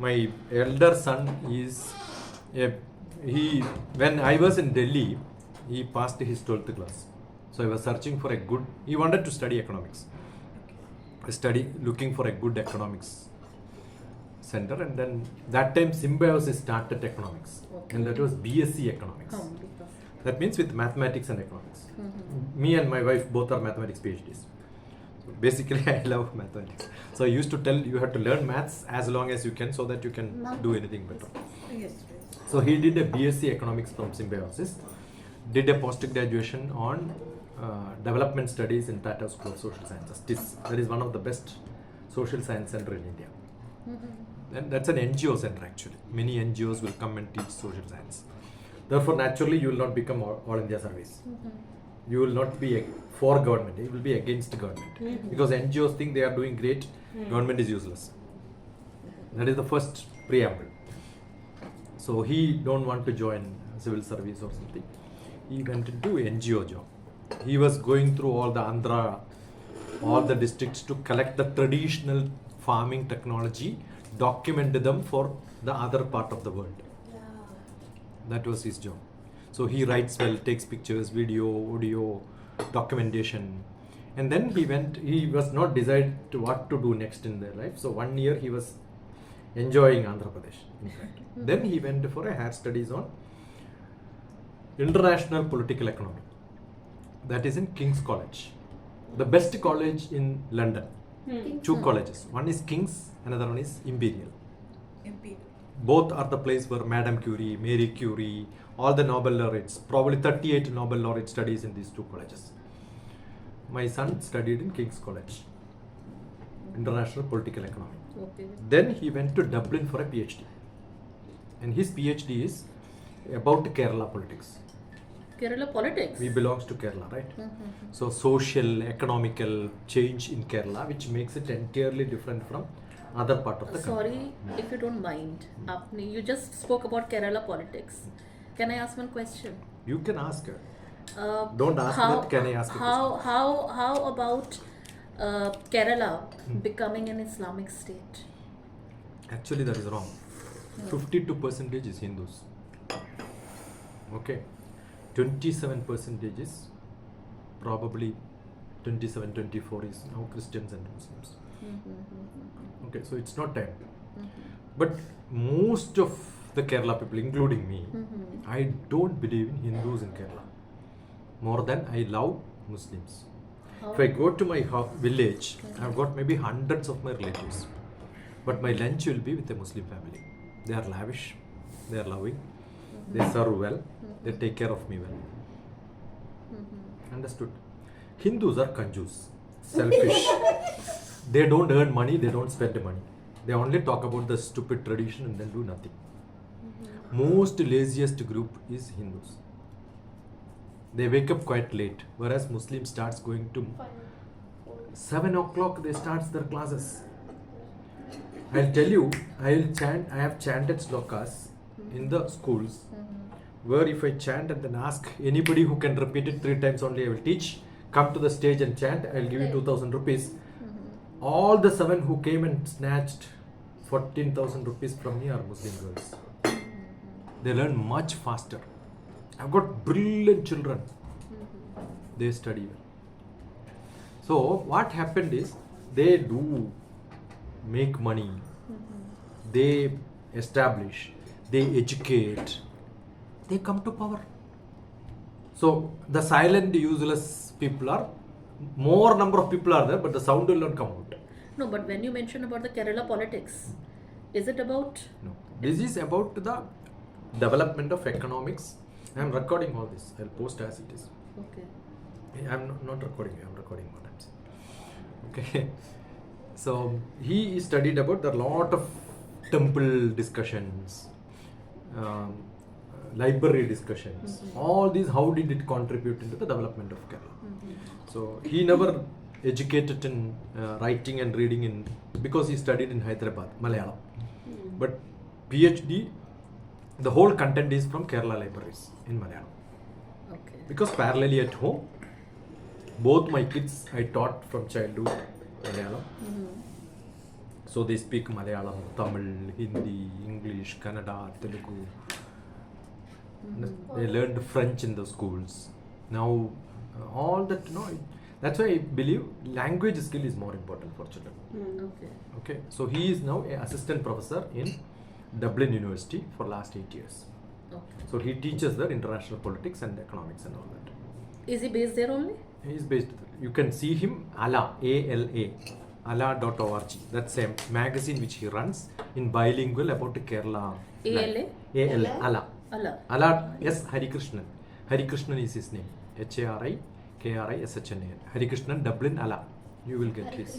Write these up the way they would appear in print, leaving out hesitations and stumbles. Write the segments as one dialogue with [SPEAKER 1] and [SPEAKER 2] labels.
[SPEAKER 1] My elder son is when I was in Delhi, he passed his 12th class. So I was searching for he wanted to study economics. Looking for a good economics center, and then that time Symbiosis started economics, and that was BSc economics. That means with mathematics and economics. Me and my wife both are mathematics PhDs. So basically, I love mathematics. So I used to tell you have to learn maths as long as you can, so that you can do anything better.
[SPEAKER 2] Yes.
[SPEAKER 1] So he did a BSc economics from Symbiosis, did a post graduation on development studies in Tata School of Social Sciences. That is one of the best social science center in India. And that's an NGO center actually. Many NGOs will come and teach social science. Therefore, naturally, you will not become all India service. You will not be for government. You will be against government. Because NGOs think they are doing great, government is useless. That is the first preamble. So he don't want to join civil service or something. He went into NGO job. He was going through all the Andhra, all the districts to collect the traditional farming technology, document them for the other part of the world. That was his job. So he writes well, takes pictures, video, audio, documentation. And then he was not decided to what to do next in their life. So 1 year he was enjoying Andhra Pradesh, in fact. Then he went for a higher studies on international political economy. That is in King's College, the best college in London. Two colleges. One is King's, another one is Imperial. Both are the place where Madame Curie, Marie Curie, all the Nobel laureates, probably 38 Nobel laureate studies in these two colleges. My son studied in King's College, international political economy. Then he went to Dublin for a PhD. And his PhD is about Kerala politics.
[SPEAKER 2] Kerala politics?
[SPEAKER 1] We belongs to Kerala, right? So social, economical change in Kerala, which makes it entirely different from other part of the country.
[SPEAKER 2] Sorry, if you don't mind. You just spoke about Kerala politics. Can I ask one question?
[SPEAKER 1] You can ask her. Don't ask that, can I ask a question?
[SPEAKER 2] How about Kerala becoming an Islamic state?
[SPEAKER 1] Actually, that is wrong. 52% is Hindus. Okay. 27% is probably 24 is now Christians and Muslims. Okay, so it's not 10. But most of the Kerala people, including me, I don't believe in Hindus in Kerala more than I love Muslims. If I go to my village, I've got maybe hundreds of my relatives, but my lunch will be with a Muslim family. They are lavish, they are loving, they serve well, they take care of me well. Understood? Hindus are kanjus, selfish. They don't earn money, they don't spend money. They only talk about the stupid tradition and then do nothing. Most laziest group is Hindus. They wake up quite late, whereas Muslim starts going to 7 o'clock. They starts their classes. I'll tell you, I have chanted slokas in the schools, where if I chant and then ask anybody who can repeat it 3 times only, I will teach. Come to the stage and chant, I'll give you 2,000 rupees. All the 7 who came and snatched 14,000 rupees from me are Muslim girls. They learn much faster. I've got brilliant children. They study well. So what happened is, they do make money, they establish, they educate, they come to power. So the silent, useless people are, more number of people are there, but the sound will not come out.
[SPEAKER 2] No, but when you mention about the Kerala politics, is it about?
[SPEAKER 1] No, this is about the development of economics. I am recording all this. I'll post as it is.
[SPEAKER 2] Okay.
[SPEAKER 1] I am not recording. I am recording what I'm saying. Okay. So he studied about the lot of temple discussions, library discussions. All these, how did it contribute into the development of Kerala? So he never educated in writing and reading because he studied in Hyderabad, Malayalam. But PhD, the whole content is from Kerala libraries in Malayalam.
[SPEAKER 2] Okay.
[SPEAKER 1] Because parallelly at home, both my kids I taught from childhood Malayalam. So they speak Malayalam, Tamil, Hindi, English, Kannada, Telugu. They learned French in the schools. Now all that, that's why I believe language skill is more important for children. Okay, so he is now an assistant professor in Dublin University for last 8 years. So he teaches the international politics and economics and all that.
[SPEAKER 2] Is he based there only?
[SPEAKER 1] He is based there. You can see him ALA, A-L-A, ala.org. That's a magazine which he runs in bilingual about Kerala.
[SPEAKER 2] A-L-A?
[SPEAKER 1] A-L-A, ALA.
[SPEAKER 2] Allah.
[SPEAKER 1] ALA, yes, Harikrishnan. Harikrishnan is his name. H-A-R-I-K-R-I-S-H-N-A-N. Harikrishnan, Dublin, ALA. You will get his.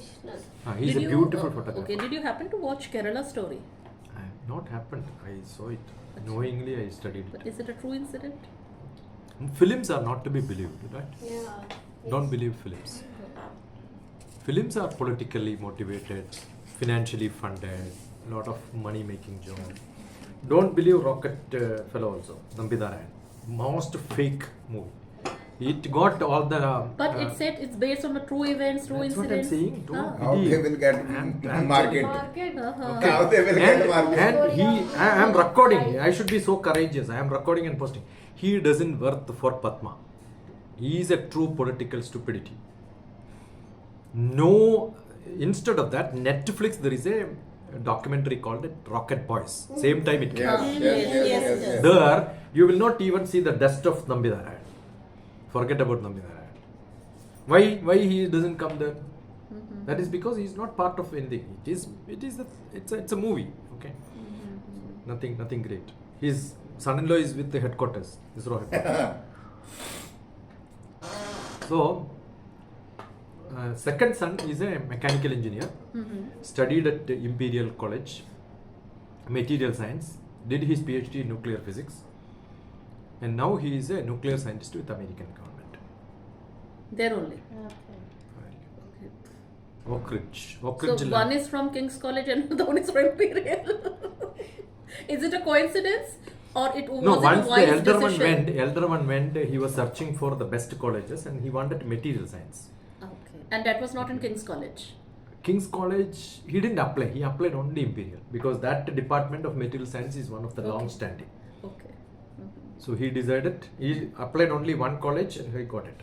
[SPEAKER 1] He's
[SPEAKER 2] Did
[SPEAKER 1] a
[SPEAKER 2] you-
[SPEAKER 1] beautiful photographer.
[SPEAKER 2] Okay, did you happen to watch Kerala Story?
[SPEAKER 1] Not happened. I saw it. Knowingly, I studied
[SPEAKER 2] But
[SPEAKER 1] it.
[SPEAKER 2] is it a true incident?
[SPEAKER 1] Films are not to be believed, right?
[SPEAKER 3] Yeah.
[SPEAKER 1] Don't believe films. Films are politically motivated, financially funded, lot of money making job. Don't believe Rocket fellow also, Nambidharayan. Most fake movie. It got all the.
[SPEAKER 2] But it said it's based on the true events, true
[SPEAKER 1] That's what I'm
[SPEAKER 2] incidents.
[SPEAKER 1] saying. Don't
[SPEAKER 3] How they
[SPEAKER 1] believe.
[SPEAKER 3] will get
[SPEAKER 1] I'm
[SPEAKER 3] market?
[SPEAKER 2] Uh-huh.
[SPEAKER 3] How they will get market?
[SPEAKER 1] And I am recording. I should be so courageous. I am recording and posting. He doesn't worth for Padma. He is a true political stupidity. No, instead of that, Netflix, there is a documentary called Rocket Boys. Same time it came.
[SPEAKER 3] Yes.
[SPEAKER 1] There, you will not even see the dust of Nambidharayan. Forget about Nambidharayan. Why he doesn't come there? That is because he is not part of anything. It's a movie. Okay. Nothing great. His son-in-law is with the headquarters, ISRO headquarters. So, second son is a mechanical engineer. Studied at the Imperial College, material science. Did his PhD in nuclear physics. And now he is a nuclear scientist with American government.
[SPEAKER 2] There only.
[SPEAKER 1] Oak Ridge.
[SPEAKER 2] So one is from King's College and the one is from Imperial. Is it a coincidence or it was
[SPEAKER 1] No,
[SPEAKER 2] it
[SPEAKER 1] once
[SPEAKER 2] a
[SPEAKER 1] the
[SPEAKER 2] wise
[SPEAKER 1] elder one
[SPEAKER 2] decision?
[SPEAKER 1] went, he was searching for the best colleges and he wanted material science.
[SPEAKER 2] Okay, and that was not in King's College.
[SPEAKER 1] King's College, he didn't apply. He applied only Imperial because that department of material science is one of the
[SPEAKER 2] Okay.
[SPEAKER 1] long-standing.
[SPEAKER 2] Okay.
[SPEAKER 1] So he decided, he applied only one college and he got it.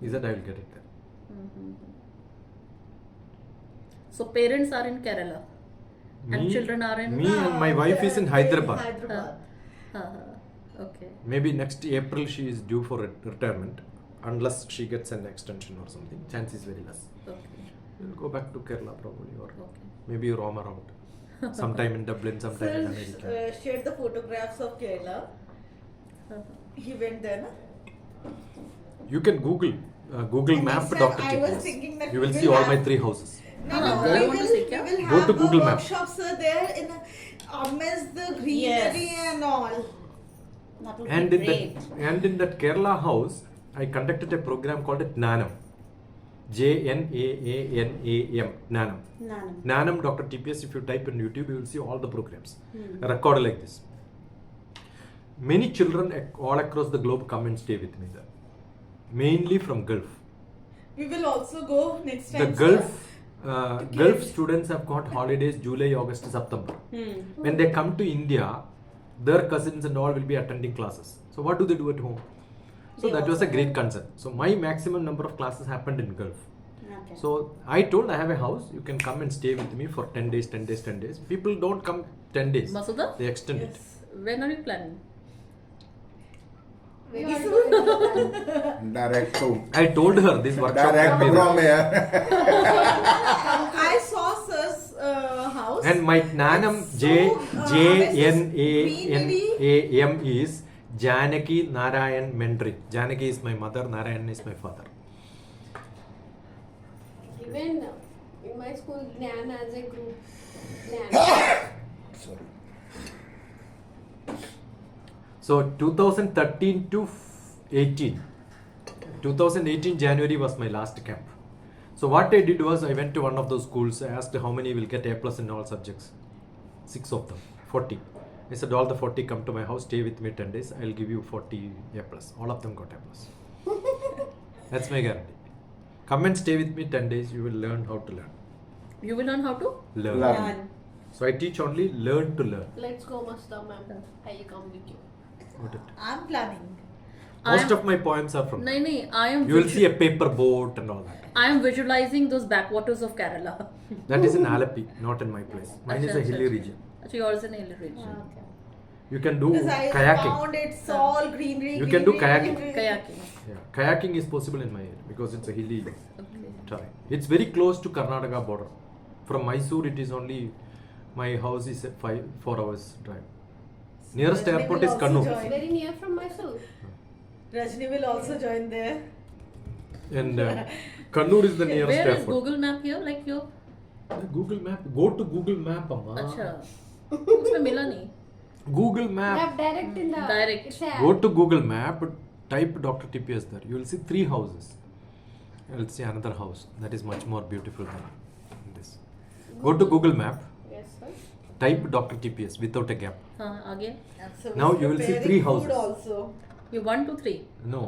[SPEAKER 1] He said, I will get it there.
[SPEAKER 2] So parents are in Kerala and children are in.
[SPEAKER 1] Me and my wife is in Hyderabad.
[SPEAKER 2] Okay.
[SPEAKER 1] Maybe next April she is due for retirement unless she gets an extension or something. Chance is very less.
[SPEAKER 2] Okay.
[SPEAKER 1] We'll go back to Kerala probably or
[SPEAKER 2] Okay.
[SPEAKER 1] maybe roam around. Sometime in Dublin, sometime in America.
[SPEAKER 4] Sir shared the photographs of Kerala. He went there, na?
[SPEAKER 1] You can Google
[SPEAKER 4] And
[SPEAKER 1] Map
[SPEAKER 4] he said,
[SPEAKER 1] Dr.
[SPEAKER 4] I was
[SPEAKER 1] TPS.
[SPEAKER 4] thinking that
[SPEAKER 1] You will
[SPEAKER 4] we
[SPEAKER 1] see
[SPEAKER 4] will
[SPEAKER 1] all my
[SPEAKER 4] have-
[SPEAKER 1] 3 houses.
[SPEAKER 4] No,
[SPEAKER 2] I want to see,
[SPEAKER 4] we
[SPEAKER 2] yeah.
[SPEAKER 4] will
[SPEAKER 1] Go
[SPEAKER 4] have
[SPEAKER 1] to Google Map.
[SPEAKER 4] workshops there in amidst the greenery
[SPEAKER 5] Yes.
[SPEAKER 4] and all.
[SPEAKER 5] That would
[SPEAKER 1] And
[SPEAKER 5] be
[SPEAKER 1] in
[SPEAKER 5] great.
[SPEAKER 1] that in that Kerala house, I conducted a program called JNAANAM. JNAANAM. NANAM.
[SPEAKER 5] Nanam.
[SPEAKER 1] NANAM Dr. TPS, if you type in YouTube, you will see all the programs. Recorded like this. Many children all across the globe come and stay with me there. Mainly from Gulf.
[SPEAKER 4] We will also go next
[SPEAKER 1] The
[SPEAKER 4] time.
[SPEAKER 1] Gulf students have got holidays July, August, September. When they come to India, their cousins and all will be attending classes. So what do they do at home? So
[SPEAKER 5] They
[SPEAKER 1] that was a
[SPEAKER 5] also
[SPEAKER 1] great
[SPEAKER 5] have-
[SPEAKER 1] concern. So my maximum number of classes happened in Gulf.
[SPEAKER 5] Okay.
[SPEAKER 1] So I told I have a house, you can come and stay with me for 10 days, 10 days, 10 days. People don't come 10 days.
[SPEAKER 2] Masuda,
[SPEAKER 1] They extend it.
[SPEAKER 4] Yes.
[SPEAKER 2] when are you planning?
[SPEAKER 4] Very soon.
[SPEAKER 3] Direct to.
[SPEAKER 1] I told her this workshop
[SPEAKER 3] Direct
[SPEAKER 1] will be
[SPEAKER 3] from
[SPEAKER 1] there.
[SPEAKER 3] here.
[SPEAKER 4] I saw Sir's house.
[SPEAKER 1] And my Nanam JNAANAM is Janaki Narayan Mendri. Janaki is my mother, Narayan is my father.
[SPEAKER 6] Even in my school, Gnan as a group. Gnan.
[SPEAKER 3] Sorry.
[SPEAKER 1] So 2013 to 18. 2018 January was my last camp. So what I did was I went to one of those schools. I asked how many will get A+ in all subjects. 6 of them, 40. I said all the 40 come to my house, stay with me 10 days. I'll give you 40 A+. All of them got A+. That's my guarantee. Come and stay with me 10 days. You will learn how to learn.
[SPEAKER 2] You will learn how to?
[SPEAKER 1] Learn.
[SPEAKER 3] Learn.
[SPEAKER 1] So I teach only learn to learn.
[SPEAKER 6] Let's go, Masuda ma'am. I come with you.
[SPEAKER 1] Got it.
[SPEAKER 4] I'm planning.
[SPEAKER 1] Most of my poems are from.
[SPEAKER 2] No, I am.
[SPEAKER 1] You will see a paper boat and all that.
[SPEAKER 2] I am visualizing those backwaters of Kerala.
[SPEAKER 1] That is in Alapi, not in my place. Mine is a
[SPEAKER 2] Acha,
[SPEAKER 1] hilly
[SPEAKER 2] acha.
[SPEAKER 1] region.
[SPEAKER 2] So yours is an hilly region.
[SPEAKER 5] Okay.
[SPEAKER 1] You can do
[SPEAKER 4] Because I
[SPEAKER 1] kayaking.
[SPEAKER 4] found it's all greenery.
[SPEAKER 1] You can do
[SPEAKER 4] greenery,
[SPEAKER 1] kayaking.
[SPEAKER 4] greenery.
[SPEAKER 2] Kayaking.
[SPEAKER 1] Yeah, kayaking is possible in my area because it's a hilly
[SPEAKER 2] Okay.
[SPEAKER 1] terrain. It's very close to Karnataka border. From Mysore, it is only my house is 4 hours drive. Nearest
[SPEAKER 4] Rajni
[SPEAKER 1] airport
[SPEAKER 4] will
[SPEAKER 1] is
[SPEAKER 4] also
[SPEAKER 1] Kannur.
[SPEAKER 4] join.
[SPEAKER 6] It's very near from Mysore.
[SPEAKER 4] Rajni will also join there.
[SPEAKER 1] And Kannur is the nearest
[SPEAKER 2] Where is
[SPEAKER 1] airport.
[SPEAKER 2] Google Map here? Like your.
[SPEAKER 1] Google Map. Go to Google Map, amma.
[SPEAKER 2] अच्छा. उसमें मिला नहीं.
[SPEAKER 1] Google
[SPEAKER 6] They
[SPEAKER 1] Map.
[SPEAKER 6] have direct in the.
[SPEAKER 2] Direct.
[SPEAKER 6] It's a
[SPEAKER 1] Go to Google Map. Type DrTPS there. You will see 3 houses. You will see another house that is much more beautiful than this. Go to Google Map.
[SPEAKER 6] Yes, sir.
[SPEAKER 1] Type DrTPS without a gap.
[SPEAKER 2] हाँ आगे.
[SPEAKER 4] So
[SPEAKER 1] Now
[SPEAKER 4] he's
[SPEAKER 1] you will see
[SPEAKER 4] preparing
[SPEAKER 1] 3
[SPEAKER 4] food
[SPEAKER 1] houses.
[SPEAKER 4] Also.
[SPEAKER 2] You 1, 2, 3.
[SPEAKER 1] No.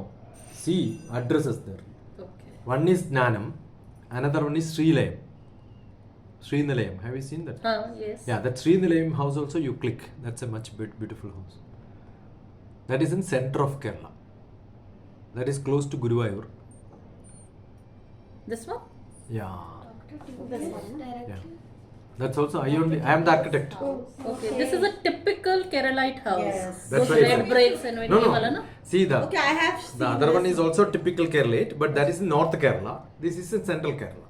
[SPEAKER 1] See addresses there.
[SPEAKER 2] Okay.
[SPEAKER 1] One is JNAANAM. Another one is Srilayam. Srinilayam. Have you seen that?
[SPEAKER 2] Yes.
[SPEAKER 1] Yeah, that Srinilayam house also you click. That's a much beautiful house. That is in center of Kerala. That is close to Guruvayur.
[SPEAKER 2] This one?
[SPEAKER 1] Yeah.
[SPEAKER 5] This one.
[SPEAKER 1] Yeah. That's also I am the architect.
[SPEAKER 2] Okay. This is a typical Keralite house.
[SPEAKER 4] Yes.
[SPEAKER 1] That's
[SPEAKER 2] Those
[SPEAKER 1] why
[SPEAKER 2] red
[SPEAKER 1] it's-
[SPEAKER 2] bricks and
[SPEAKER 1] No,
[SPEAKER 2] wala
[SPEAKER 1] no.
[SPEAKER 2] na?
[SPEAKER 1] See the
[SPEAKER 4] Okay, I have seen
[SPEAKER 1] the other one
[SPEAKER 4] this.
[SPEAKER 1] is also typical Keralite, but that is in North Kerala. This is in Central Kerala.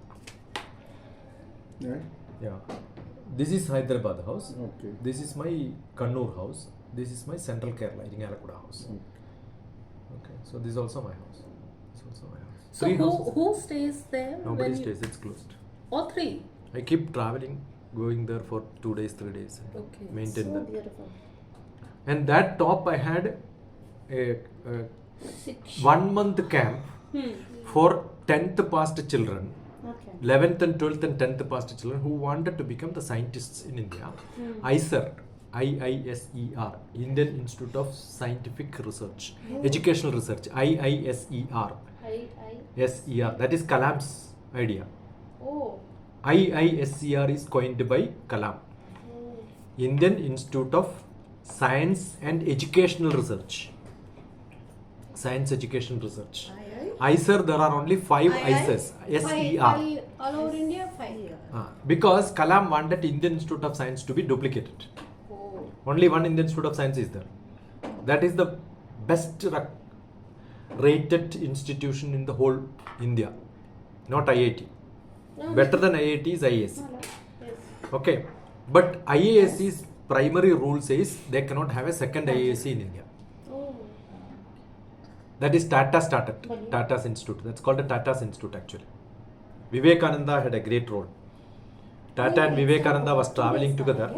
[SPEAKER 3] Right?
[SPEAKER 1] Yeah. This is Hyderabad house.
[SPEAKER 3] Okay.
[SPEAKER 1] This is my Kannur house. This is my Central Kerala Iringalakuda house. Okay. So this is also my house. This is also my house.
[SPEAKER 2] So
[SPEAKER 1] 3 houses.
[SPEAKER 2] who stays there?
[SPEAKER 1] Nobody
[SPEAKER 2] when you-
[SPEAKER 1] stays. It's closed.
[SPEAKER 2] All 3.
[SPEAKER 1] I keep traveling, going there for 2 days, 3 days. and
[SPEAKER 2] Okay.
[SPEAKER 1] Maintain
[SPEAKER 5] So
[SPEAKER 1] that.
[SPEAKER 5] beautiful.
[SPEAKER 1] And that top I had a 1 month camp for 10th passed children,
[SPEAKER 5] Okay.
[SPEAKER 1] 11th and 12th and 10th passed children who wanted to become the scientists in India. IISER, IISER, Indian Institute of Scientific Research, Educational Research, IISER, SER, that is Kalam's idea.
[SPEAKER 6] Oh.
[SPEAKER 1] IISER is coined by Kalam, Indian Institute of Science and Educational Research. Science Education Research. IISER, there are only 5 IISERs. SER.
[SPEAKER 6] All over India, 5.
[SPEAKER 1] Because Kalam wanted Indian Institute of Science to be duplicated.
[SPEAKER 6] Oh.
[SPEAKER 1] Only one Indian Institute of Science is there. That is the best rated institution in the whole India. Not IIT.
[SPEAKER 6] No,
[SPEAKER 1] Better than IIT is IAS.
[SPEAKER 6] Yes.
[SPEAKER 1] Okay. But IAS's primary rule says they cannot have a second IAS in India.
[SPEAKER 6] Oh.
[SPEAKER 1] That is Tata started. Tata's Institute. That's called the Tata's Institute actually. Vivekananda had a great role. Tata and Vivekananda was traveling together.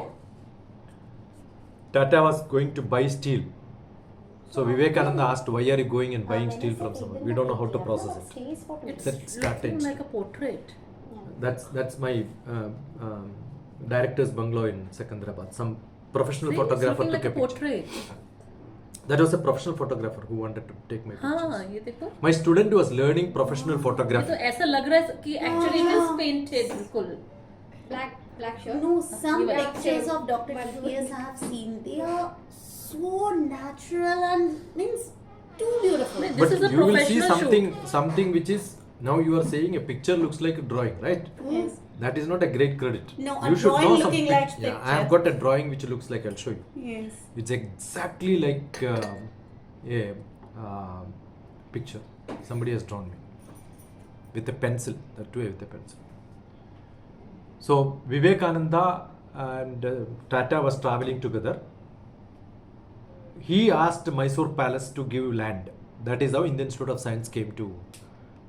[SPEAKER 1] Tata was going to buy steel. So Vivekananda asked, why are you going and buying steel from someone? We don't know how to process it.
[SPEAKER 2] It's
[SPEAKER 1] That's Tata
[SPEAKER 2] looking like
[SPEAKER 1] Institute.
[SPEAKER 2] a portrait.
[SPEAKER 1] That's my director's bungalow in Secunderabad. Some professional
[SPEAKER 2] See, it's
[SPEAKER 1] photographer
[SPEAKER 2] looking
[SPEAKER 1] took
[SPEAKER 2] like
[SPEAKER 1] a
[SPEAKER 2] a
[SPEAKER 1] picture.
[SPEAKER 2] portrait.
[SPEAKER 1] That was a professional photographer who wanted to take my pictures.
[SPEAKER 2] हाँ ये देखो.
[SPEAKER 1] My student was learning professional
[SPEAKER 2] ये तो
[SPEAKER 1] photography.
[SPEAKER 2] ऐसा लग रहा है कि actually it is painted बिल्कुल.
[SPEAKER 6] Black shirt.
[SPEAKER 5] No, some
[SPEAKER 2] You are-
[SPEAKER 5] pictures of Dr. TPS I have seen. They are so natural and means too beautiful.
[SPEAKER 2] This
[SPEAKER 1] But
[SPEAKER 2] is a
[SPEAKER 1] you will see
[SPEAKER 2] professional
[SPEAKER 1] something which is now you are saying a picture looks like a drawing, right?
[SPEAKER 5] Yes.
[SPEAKER 1] That is not a great credit.
[SPEAKER 5] No, a
[SPEAKER 1] you should
[SPEAKER 5] drawing
[SPEAKER 1] know some
[SPEAKER 5] looking like
[SPEAKER 1] Yeah, I have
[SPEAKER 5] picture.
[SPEAKER 1] got a drawing which looks like. I'll show you.
[SPEAKER 5] Yes.
[SPEAKER 1] It's exactly like a picture. Somebody has drawn me with a pencil. That way with a pencil. So Vivekananda and Tata was traveling together. He asked Mysore Palace to give land. That is how Indian Institute of Science came to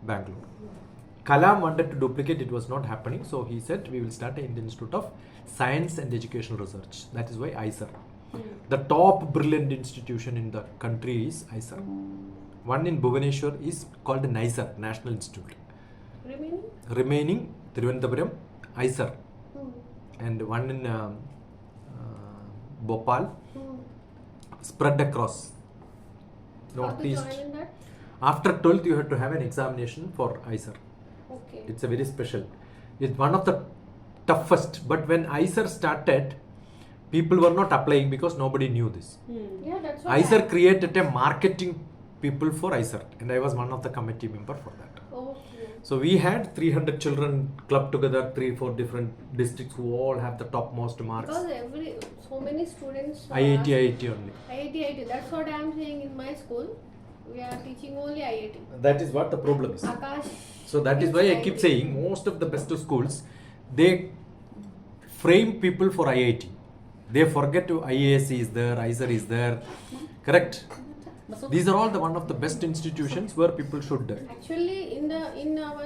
[SPEAKER 1] Bangalore. Kalam wanted to duplicate, it was not happening, so he said we will start an Indian Institute of Science and Educational Research. That is why IISER. The top brilliant institution in the country is IISER. One in Bhubaneswar is called NISER, National Institute. Remaining Thiruvananthapuram, IISER. And one in Bhopal, spread across northeast.
[SPEAKER 6] How to join in that?
[SPEAKER 1] After 12th, you have to have an examination for IISER.
[SPEAKER 6] Okay.
[SPEAKER 1] It's a very special. It's one of the toughest. But when ISER started, people were not applying because nobody knew this.
[SPEAKER 6] Yeah, that's what
[SPEAKER 1] ISER created a marketing people for ISER, and I was one of the committee member for that.
[SPEAKER 6] Okay.
[SPEAKER 1] So we had 300 children clubbed together, 3-4 different districts who all have the topmost marks.
[SPEAKER 6] Because so many students.
[SPEAKER 1] IIT only.
[SPEAKER 6] IIT. That's what I am saying in my school. We are teaching only IIT.
[SPEAKER 1] That is what the problem is.
[SPEAKER 6] Akash.
[SPEAKER 1] So that is why I keep saying most of the best schools, they frame people for IIT. They forget to IAS is there, ISER is there. Correct? These are all the one of the best institutions where people should.
[SPEAKER 6] Actually, in our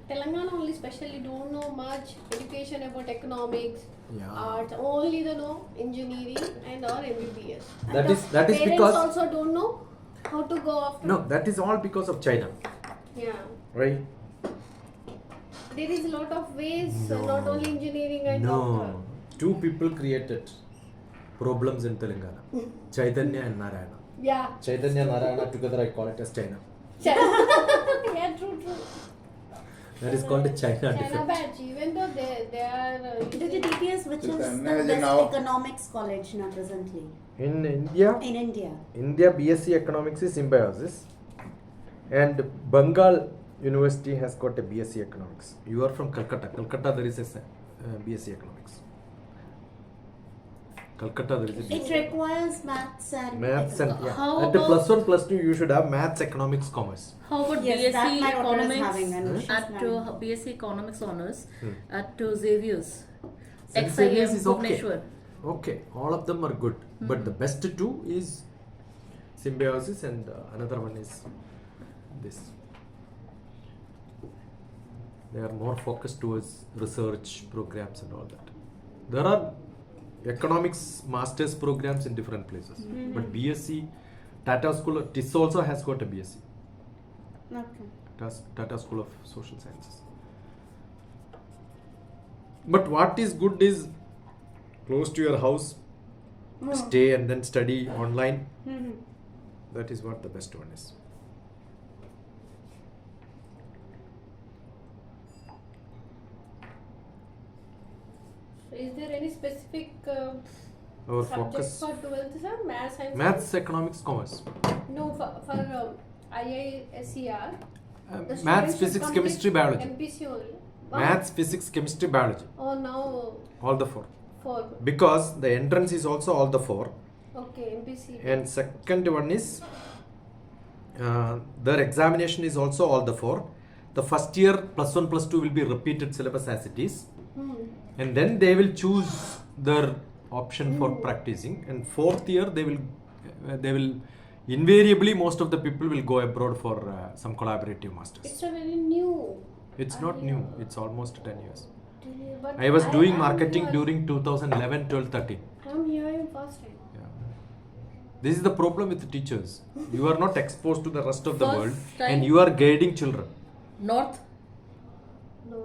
[SPEAKER 6] Telangana only specially don't know much education about economics,
[SPEAKER 1] Yeah.
[SPEAKER 6] arts. Only they know engineering and or MBBS.
[SPEAKER 1] That
[SPEAKER 6] And
[SPEAKER 1] is- that is
[SPEAKER 6] parents
[SPEAKER 1] because-
[SPEAKER 6] also don't know how to go after.
[SPEAKER 1] No, that is all because of China,
[SPEAKER 6] Yeah.
[SPEAKER 1] right?
[SPEAKER 6] There is a lot of ways,
[SPEAKER 1] No.
[SPEAKER 6] not only engineering and
[SPEAKER 1] No,
[SPEAKER 6] doctor.
[SPEAKER 1] 2 people created problems in Telangana, Chaitanya and Narayana.
[SPEAKER 6] Yeah.
[SPEAKER 1] Chaitanya and Narayana together, I call it as China.
[SPEAKER 6] Yeah, true.
[SPEAKER 1] That is called the China
[SPEAKER 6] China
[SPEAKER 1] defect.
[SPEAKER 6] batch, even though they are.
[SPEAKER 5] DrTPS, which is the
[SPEAKER 3] Imagine
[SPEAKER 5] best
[SPEAKER 3] now-
[SPEAKER 5] economics college now presently
[SPEAKER 1] In India,
[SPEAKER 5] in India.
[SPEAKER 1] BSc Economics is symbiosis, and Bengal University has got a BSc Economics. You are from Calcutta. Calcutta, there is a BSc Economics. Calcutta, there is a
[SPEAKER 5] It
[SPEAKER 1] BSc.
[SPEAKER 5] requires maths and
[SPEAKER 1] Maths and yeah.
[SPEAKER 2] How
[SPEAKER 1] At the
[SPEAKER 2] about-
[SPEAKER 1] +1, +2, you should have maths, economics, commerce.
[SPEAKER 2] How about
[SPEAKER 5] Yes, that
[SPEAKER 2] BSc
[SPEAKER 5] my daughter is
[SPEAKER 2] Economics
[SPEAKER 5] having, and she's
[SPEAKER 2] at
[SPEAKER 5] having.
[SPEAKER 2] BSc Economics honors
[SPEAKER 1] Hmm.
[SPEAKER 2] at Xavier's?
[SPEAKER 1] St.
[SPEAKER 2] XIM
[SPEAKER 1] Xavier's is okay.
[SPEAKER 2] Bhubaneswar.
[SPEAKER 1] Okay, all of them are good, but the best 2 is symbiosis, and another one is this. They are more focused towards research programs and all that. There are economics masters programs in different places, but BSc, Tata School, TIS also has got a BSc,
[SPEAKER 5] Okay.
[SPEAKER 1] Tata School of Social Sciences. But what is good is close to your house, stay and then study online. That is what the best one is.
[SPEAKER 6] So is there any specific
[SPEAKER 1] Our
[SPEAKER 6] subject
[SPEAKER 1] focus
[SPEAKER 6] for 12th, sir? Maths and
[SPEAKER 1] maths, economics, commerce.
[SPEAKER 6] No, for IISER. the
[SPEAKER 1] Maths,
[SPEAKER 6] students should
[SPEAKER 1] physics,
[SPEAKER 6] complete
[SPEAKER 1] chemistry, biology.
[SPEAKER 6] MPC only. Wow.
[SPEAKER 1] Maths, physics, chemistry, biology.
[SPEAKER 6] Oh, now
[SPEAKER 1] All the 4.
[SPEAKER 6] 4.
[SPEAKER 1] Because the entrance is also all the 4.
[SPEAKER 6] Okay, MPC.
[SPEAKER 1] And second one is their examination is also all the 4. The first year +1, +2 will be repeated syllabus as it is. And then they will choose their option for practicing. And 4th year they will invariably most of the people will go abroad for some collaborative masters.
[SPEAKER 6] It's a very new.
[SPEAKER 1] It's not new. It's almost 10 years.
[SPEAKER 6] But
[SPEAKER 1] I was doing
[SPEAKER 6] am
[SPEAKER 1] marketing
[SPEAKER 6] here-
[SPEAKER 1] during 2011, 12, 13.
[SPEAKER 6] I'm hearing first time.
[SPEAKER 1] Yeah. This is the problem with the teachers. You are not exposed to the rest of the
[SPEAKER 2] First
[SPEAKER 1] world,
[SPEAKER 2] time-
[SPEAKER 1] and you are guiding children.
[SPEAKER 2] North?
[SPEAKER 6] No.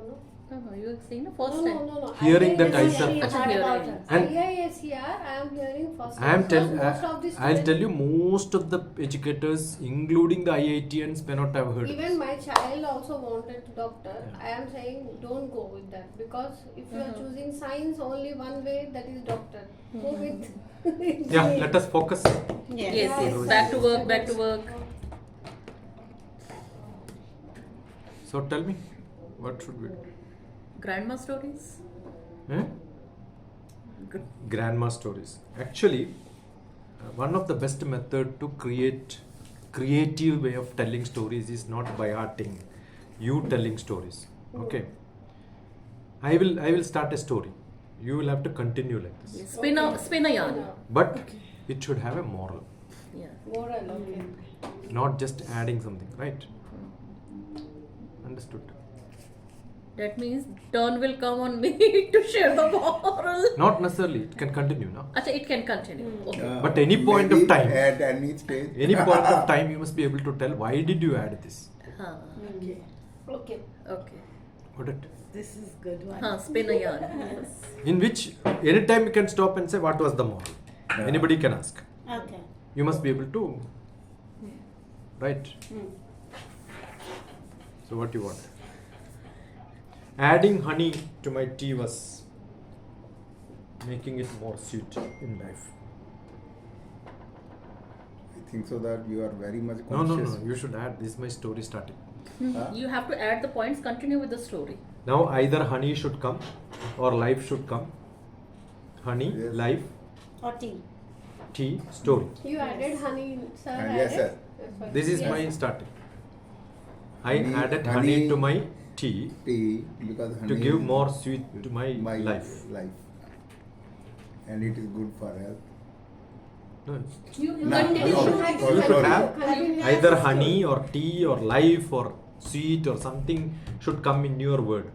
[SPEAKER 2] No, you are saying the first
[SPEAKER 6] No,
[SPEAKER 2] time.
[SPEAKER 6] no.
[SPEAKER 1] Hearing that
[SPEAKER 6] IISER,
[SPEAKER 1] ISER.
[SPEAKER 2] Acha, hearing.
[SPEAKER 1] And
[SPEAKER 6] IISER, I am hearing first
[SPEAKER 1] I am
[SPEAKER 6] time. Because most of the
[SPEAKER 1] I'll tell
[SPEAKER 6] students-
[SPEAKER 1] you, most of the educators, including the IITians, may not have heard.
[SPEAKER 6] Even my child also wanted to doctor. I am saying don't go with that because if you are choosing science only one way, that is doctor. Go with.
[SPEAKER 1] Yeah, let us focus.
[SPEAKER 2] Yes. Back to work.
[SPEAKER 1] So tell me, what should we do?
[SPEAKER 2] Grandma stories?
[SPEAKER 1] Eh? Grandma stories. Actually, one of the best method to create creative way of telling stories is not by arting, you telling stories. Okay. I will start a story. You will have to continue like this.
[SPEAKER 2] Spin a yarn.
[SPEAKER 1] But it should have a moral,
[SPEAKER 2] Yeah.
[SPEAKER 6] Moral, okay.
[SPEAKER 1] not just adding something, right? Understood.
[SPEAKER 2] That means turn will come on me to share the moral.
[SPEAKER 1] Not necessarily, it can continue now.
[SPEAKER 2] Acha, it can continue. Okay.
[SPEAKER 1] But any point of
[SPEAKER 3] maybe
[SPEAKER 1] time-
[SPEAKER 3] At any stage.
[SPEAKER 1] Any point of time you must be able to tell why did you add this.
[SPEAKER 6] Okay.
[SPEAKER 2] Okay.
[SPEAKER 1] Got it?
[SPEAKER 4] This is good one.
[SPEAKER 2] Spin a yarn. Yes.
[SPEAKER 1] In which anytime you can stop and say what was the moral.
[SPEAKER 3] Yeah.
[SPEAKER 1] Anybody can ask.
[SPEAKER 5] Okay.
[SPEAKER 1] You must be able to. Right? So what you want? Adding honey to my tea was making it more sweet in life.
[SPEAKER 3] I think so that you are very much
[SPEAKER 1] No, no,
[SPEAKER 3] conscious.
[SPEAKER 1] no. You should add. This is my story starting.
[SPEAKER 3] Huh?
[SPEAKER 2] You have to add the points, continue with the story.
[SPEAKER 1] Now either honey should come or life should come. Honey,
[SPEAKER 3] Yes.
[SPEAKER 1] life,
[SPEAKER 5] Or tea.
[SPEAKER 1] tea, story.
[SPEAKER 6] You added honey, sir.
[SPEAKER 3] Yes, sir.
[SPEAKER 6] That's fine.
[SPEAKER 1] This is
[SPEAKER 6] Yes.
[SPEAKER 1] my starting. I
[SPEAKER 3] Honey-
[SPEAKER 1] added honey
[SPEAKER 3] honey-
[SPEAKER 1] to my tea
[SPEAKER 3] Tea, because honey
[SPEAKER 1] to give
[SPEAKER 3] is
[SPEAKER 1] more sweet to my life.
[SPEAKER 3] And it is good for health.
[SPEAKER 1] No,
[SPEAKER 2] You
[SPEAKER 3] No,
[SPEAKER 2] continue.
[SPEAKER 3] no,
[SPEAKER 1] you
[SPEAKER 3] sorry.
[SPEAKER 1] should have
[SPEAKER 6] Continue.
[SPEAKER 1] either honey or tea or life or sweet or something should come in your word.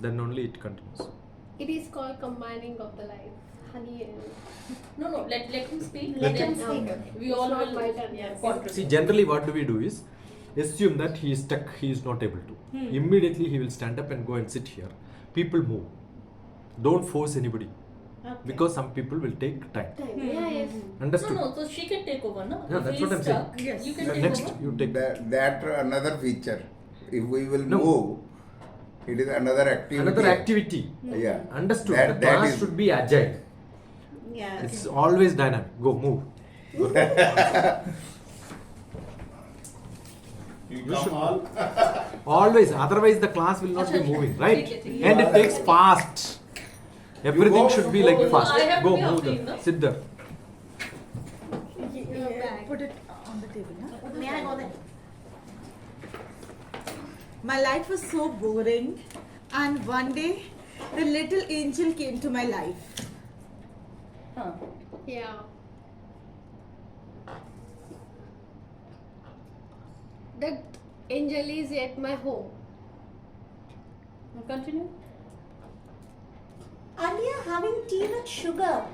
[SPEAKER 1] Then only it continues.
[SPEAKER 6] It is called combining of the life. Honey and...
[SPEAKER 2] No, let him speak.
[SPEAKER 1] Let
[SPEAKER 2] Then
[SPEAKER 1] him
[SPEAKER 5] speak.
[SPEAKER 2] We all
[SPEAKER 6] It's not
[SPEAKER 2] will
[SPEAKER 6] my turn, yes.
[SPEAKER 2] contribute.
[SPEAKER 1] See, generally what do we do is assume that he is stuck, he is not able to. Immediately he will stand up and go and sit here. People move. Don't force anybody
[SPEAKER 5] Okay.
[SPEAKER 1] because some people will take time.
[SPEAKER 6] Time. Yeah, yes.
[SPEAKER 1] Understood?
[SPEAKER 2] No, so she can take over, no?
[SPEAKER 1] Yeah,
[SPEAKER 2] If
[SPEAKER 1] that's
[SPEAKER 2] he
[SPEAKER 1] what
[SPEAKER 2] is
[SPEAKER 1] I'm saying.
[SPEAKER 2] stuck,
[SPEAKER 4] Yes.
[SPEAKER 2] you can
[SPEAKER 1] Yeah,
[SPEAKER 2] take
[SPEAKER 1] next
[SPEAKER 2] over.
[SPEAKER 1] you take.
[SPEAKER 3] That another feature. If we will
[SPEAKER 1] No.
[SPEAKER 3] move, it is another activity.
[SPEAKER 1] Another activity.
[SPEAKER 3] Yeah.
[SPEAKER 1] Understood.
[SPEAKER 3] That-
[SPEAKER 1] the
[SPEAKER 3] that
[SPEAKER 1] class
[SPEAKER 3] is-
[SPEAKER 1] should be agile.
[SPEAKER 5] Yes.
[SPEAKER 1] It's always dynamic. Go, move. You should always. Otherwise, the class will not be moving, right?
[SPEAKER 2] Take it.
[SPEAKER 1] And it takes fast. Everything
[SPEAKER 3] go.
[SPEAKER 1] should be like
[SPEAKER 2] Oh,
[SPEAKER 1] fast.
[SPEAKER 2] I have to
[SPEAKER 1] Go,
[SPEAKER 2] be
[SPEAKER 1] move
[SPEAKER 2] after you,
[SPEAKER 1] there.
[SPEAKER 2] no?
[SPEAKER 1] Sit there.
[SPEAKER 4] Put it on the table. Huh?
[SPEAKER 5] May I go there?
[SPEAKER 4] My life was so boring, and one day the little angel came to my life.
[SPEAKER 2] Huh.
[SPEAKER 6] Yeah. That angel is at my home.
[SPEAKER 2] Continue.
[SPEAKER 5] Earlier, having tea with sugar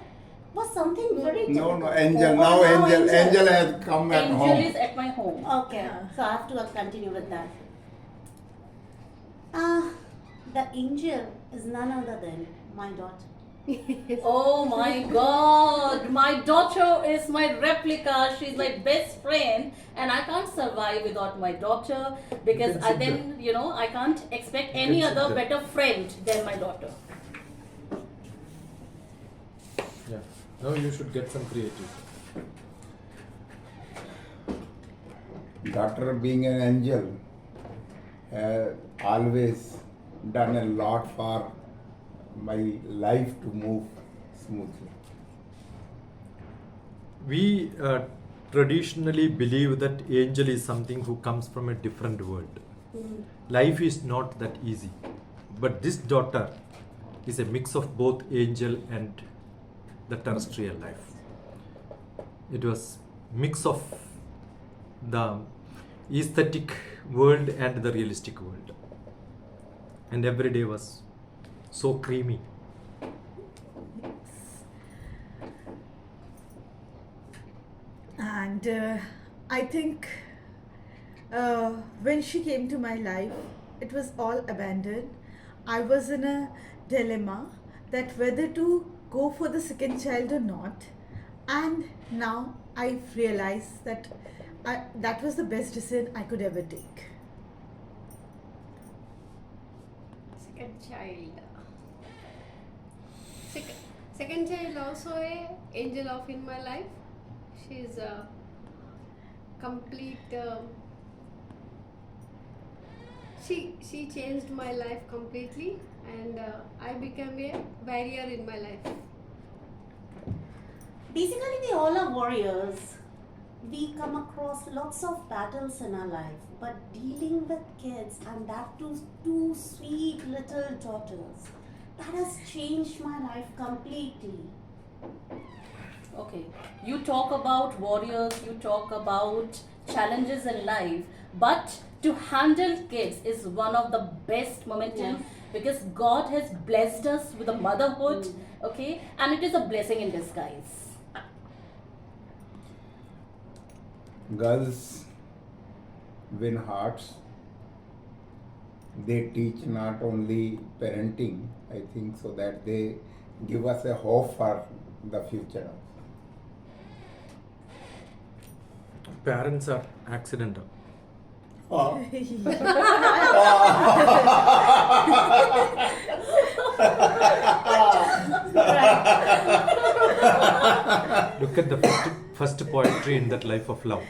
[SPEAKER 5] was something very
[SPEAKER 3] No,
[SPEAKER 5] typical.
[SPEAKER 3] angel.
[SPEAKER 5] Oh,
[SPEAKER 3] Now angel has come at
[SPEAKER 2] Angel
[SPEAKER 3] home.
[SPEAKER 2] is at my home.
[SPEAKER 5] Okay, so I have to continue with that. The angel is none other than my daughter.
[SPEAKER 2] Oh my god, my daughter is my replica. She's my best friend, and I can't survive without my daughter because
[SPEAKER 1] You can sit
[SPEAKER 2] then I can't expect
[SPEAKER 1] You
[SPEAKER 2] any
[SPEAKER 1] can sit
[SPEAKER 2] other
[SPEAKER 1] there.
[SPEAKER 2] better friend than my daughter.
[SPEAKER 1] Yeah. Now you should get some creative.
[SPEAKER 3] Daughter being an angel has always done a lot for my life to move smoothly.
[SPEAKER 1] We traditionally believe that angel is something who comes from a different world. Life is not that easy. But this daughter is a mix of both angel and the terrestrial life. It was mix of the aesthetic world and the realistic world. And every day was so creamy.
[SPEAKER 4] And I think when she came to my life, it was all abandoned. I was in a dilemma that whether to go for the second child or not. And now I've realized that that was the best decision I could ever take.
[SPEAKER 6] Second child. Second child also a angel of in my life. She's a complete. She changed my life completely, and I became a barrier in my life.
[SPEAKER 5] Basically, we all are warriors. We come across lots of battles in our life, but dealing with kids and that too two sweet little daughters, that has changed my life completely.
[SPEAKER 2] Okay, you talk about warriors, you talk about challenges in life, but to handle kids is one of the best momentum
[SPEAKER 5] Yes.
[SPEAKER 2] because God has blessed us with a motherhood, okay, and it is a blessing in disguise.
[SPEAKER 3] Girls win hearts. They teach not only parenting, I think, so that they give us a hope for the future.
[SPEAKER 1] Parents are accidental. Look at the first poetry in that life of love.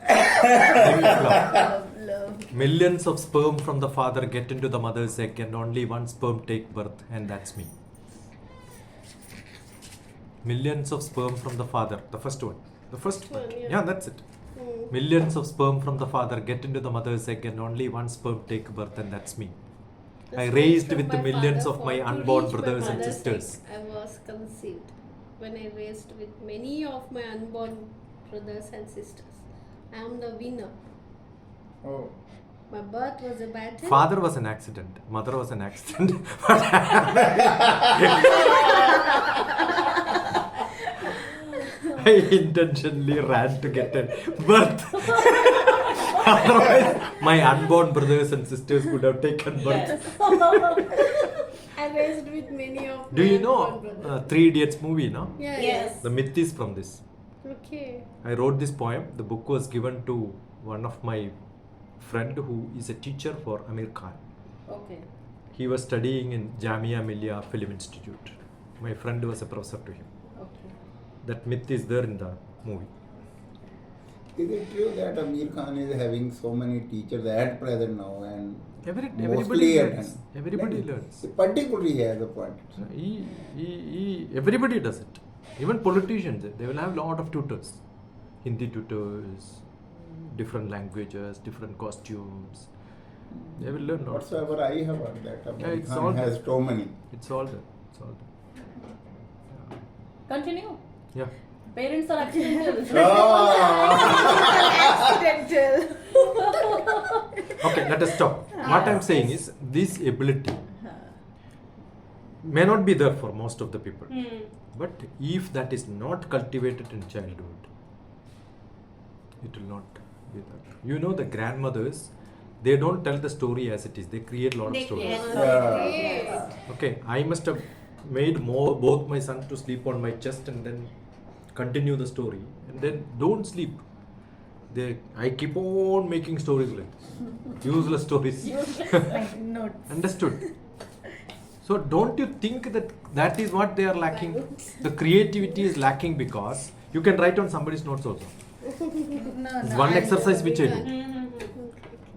[SPEAKER 1] Life of love.
[SPEAKER 4] Love.
[SPEAKER 1] Millions of sperm from the father get into the mother's egg and only one sperm take birth, and that's me. Millions of sperm from the father, the first one. The first one. Yeah, that's it. Millions of sperm from the father get into the mother's egg and only one sperm take birth, and that's me. I raised with the millions of my unborn brothers and sisters.
[SPEAKER 6] I was conceived when I raised with many of my unborn brothers and sisters. I am the winner.
[SPEAKER 3] Oh.
[SPEAKER 6] My birth was a battle.
[SPEAKER 1] Father was an accident. Mother was an accident. I intentionally ran to get a birth. Otherwise, my unborn brothers and sisters would have taken birth.
[SPEAKER 6] I raised with many of
[SPEAKER 1] Do
[SPEAKER 6] my
[SPEAKER 1] you
[SPEAKER 6] unborn
[SPEAKER 1] know
[SPEAKER 6] brothers.
[SPEAKER 1] Three Idiots movie, no?
[SPEAKER 6] Yeah,
[SPEAKER 2] Yes.
[SPEAKER 1] The myth is from this.
[SPEAKER 6] Okay.
[SPEAKER 1] I wrote this poem. The book was given to one of my friend who is a teacher for Amir Khan.
[SPEAKER 2] Okay.
[SPEAKER 1] He was studying in Jamia Film Institute. My friend was a professor to him.
[SPEAKER 2] Okay.
[SPEAKER 1] That myth is there in the movie.
[SPEAKER 3] Is it true that Amir Khan is having so many teachers at present now and
[SPEAKER 1] Everybody
[SPEAKER 3] mostly
[SPEAKER 1] learns. Everybody learns.
[SPEAKER 3] Particularly he has a point.
[SPEAKER 1] Everybody does it. Even politicians, they will have a lot of tutors. Hindi tutors, different languages, different costumes. They will learn lots.
[SPEAKER 3] Whatsoever I have heard that Amir
[SPEAKER 1] it's all
[SPEAKER 3] Khan
[SPEAKER 1] there.
[SPEAKER 3] has so many.
[SPEAKER 1] It's all there. It's all there.
[SPEAKER 2] Continue.
[SPEAKER 1] Yeah.
[SPEAKER 2] Parents are accidental.
[SPEAKER 4] Accidental.
[SPEAKER 1] Okay, let us stop. What I'm saying is, this ability may not be there for most of the people. But if that is not cultivated in childhood, it will not be there. You know, the grandmothers, they don't tell the story as it is. They create a lot of stories.
[SPEAKER 3] Yeah.
[SPEAKER 1] Okay, I must have made both my sons to sleep on my chest and then continue the story. And then don't sleep. I keep on making stories like this. Useless stories.
[SPEAKER 4] Like notes.
[SPEAKER 1] Understood? So don't you think that is what they are lacking? The creativity is lacking because you can write on somebody's notes also.
[SPEAKER 4] No,
[SPEAKER 1] It's
[SPEAKER 4] no.
[SPEAKER 1] one exercise which I do.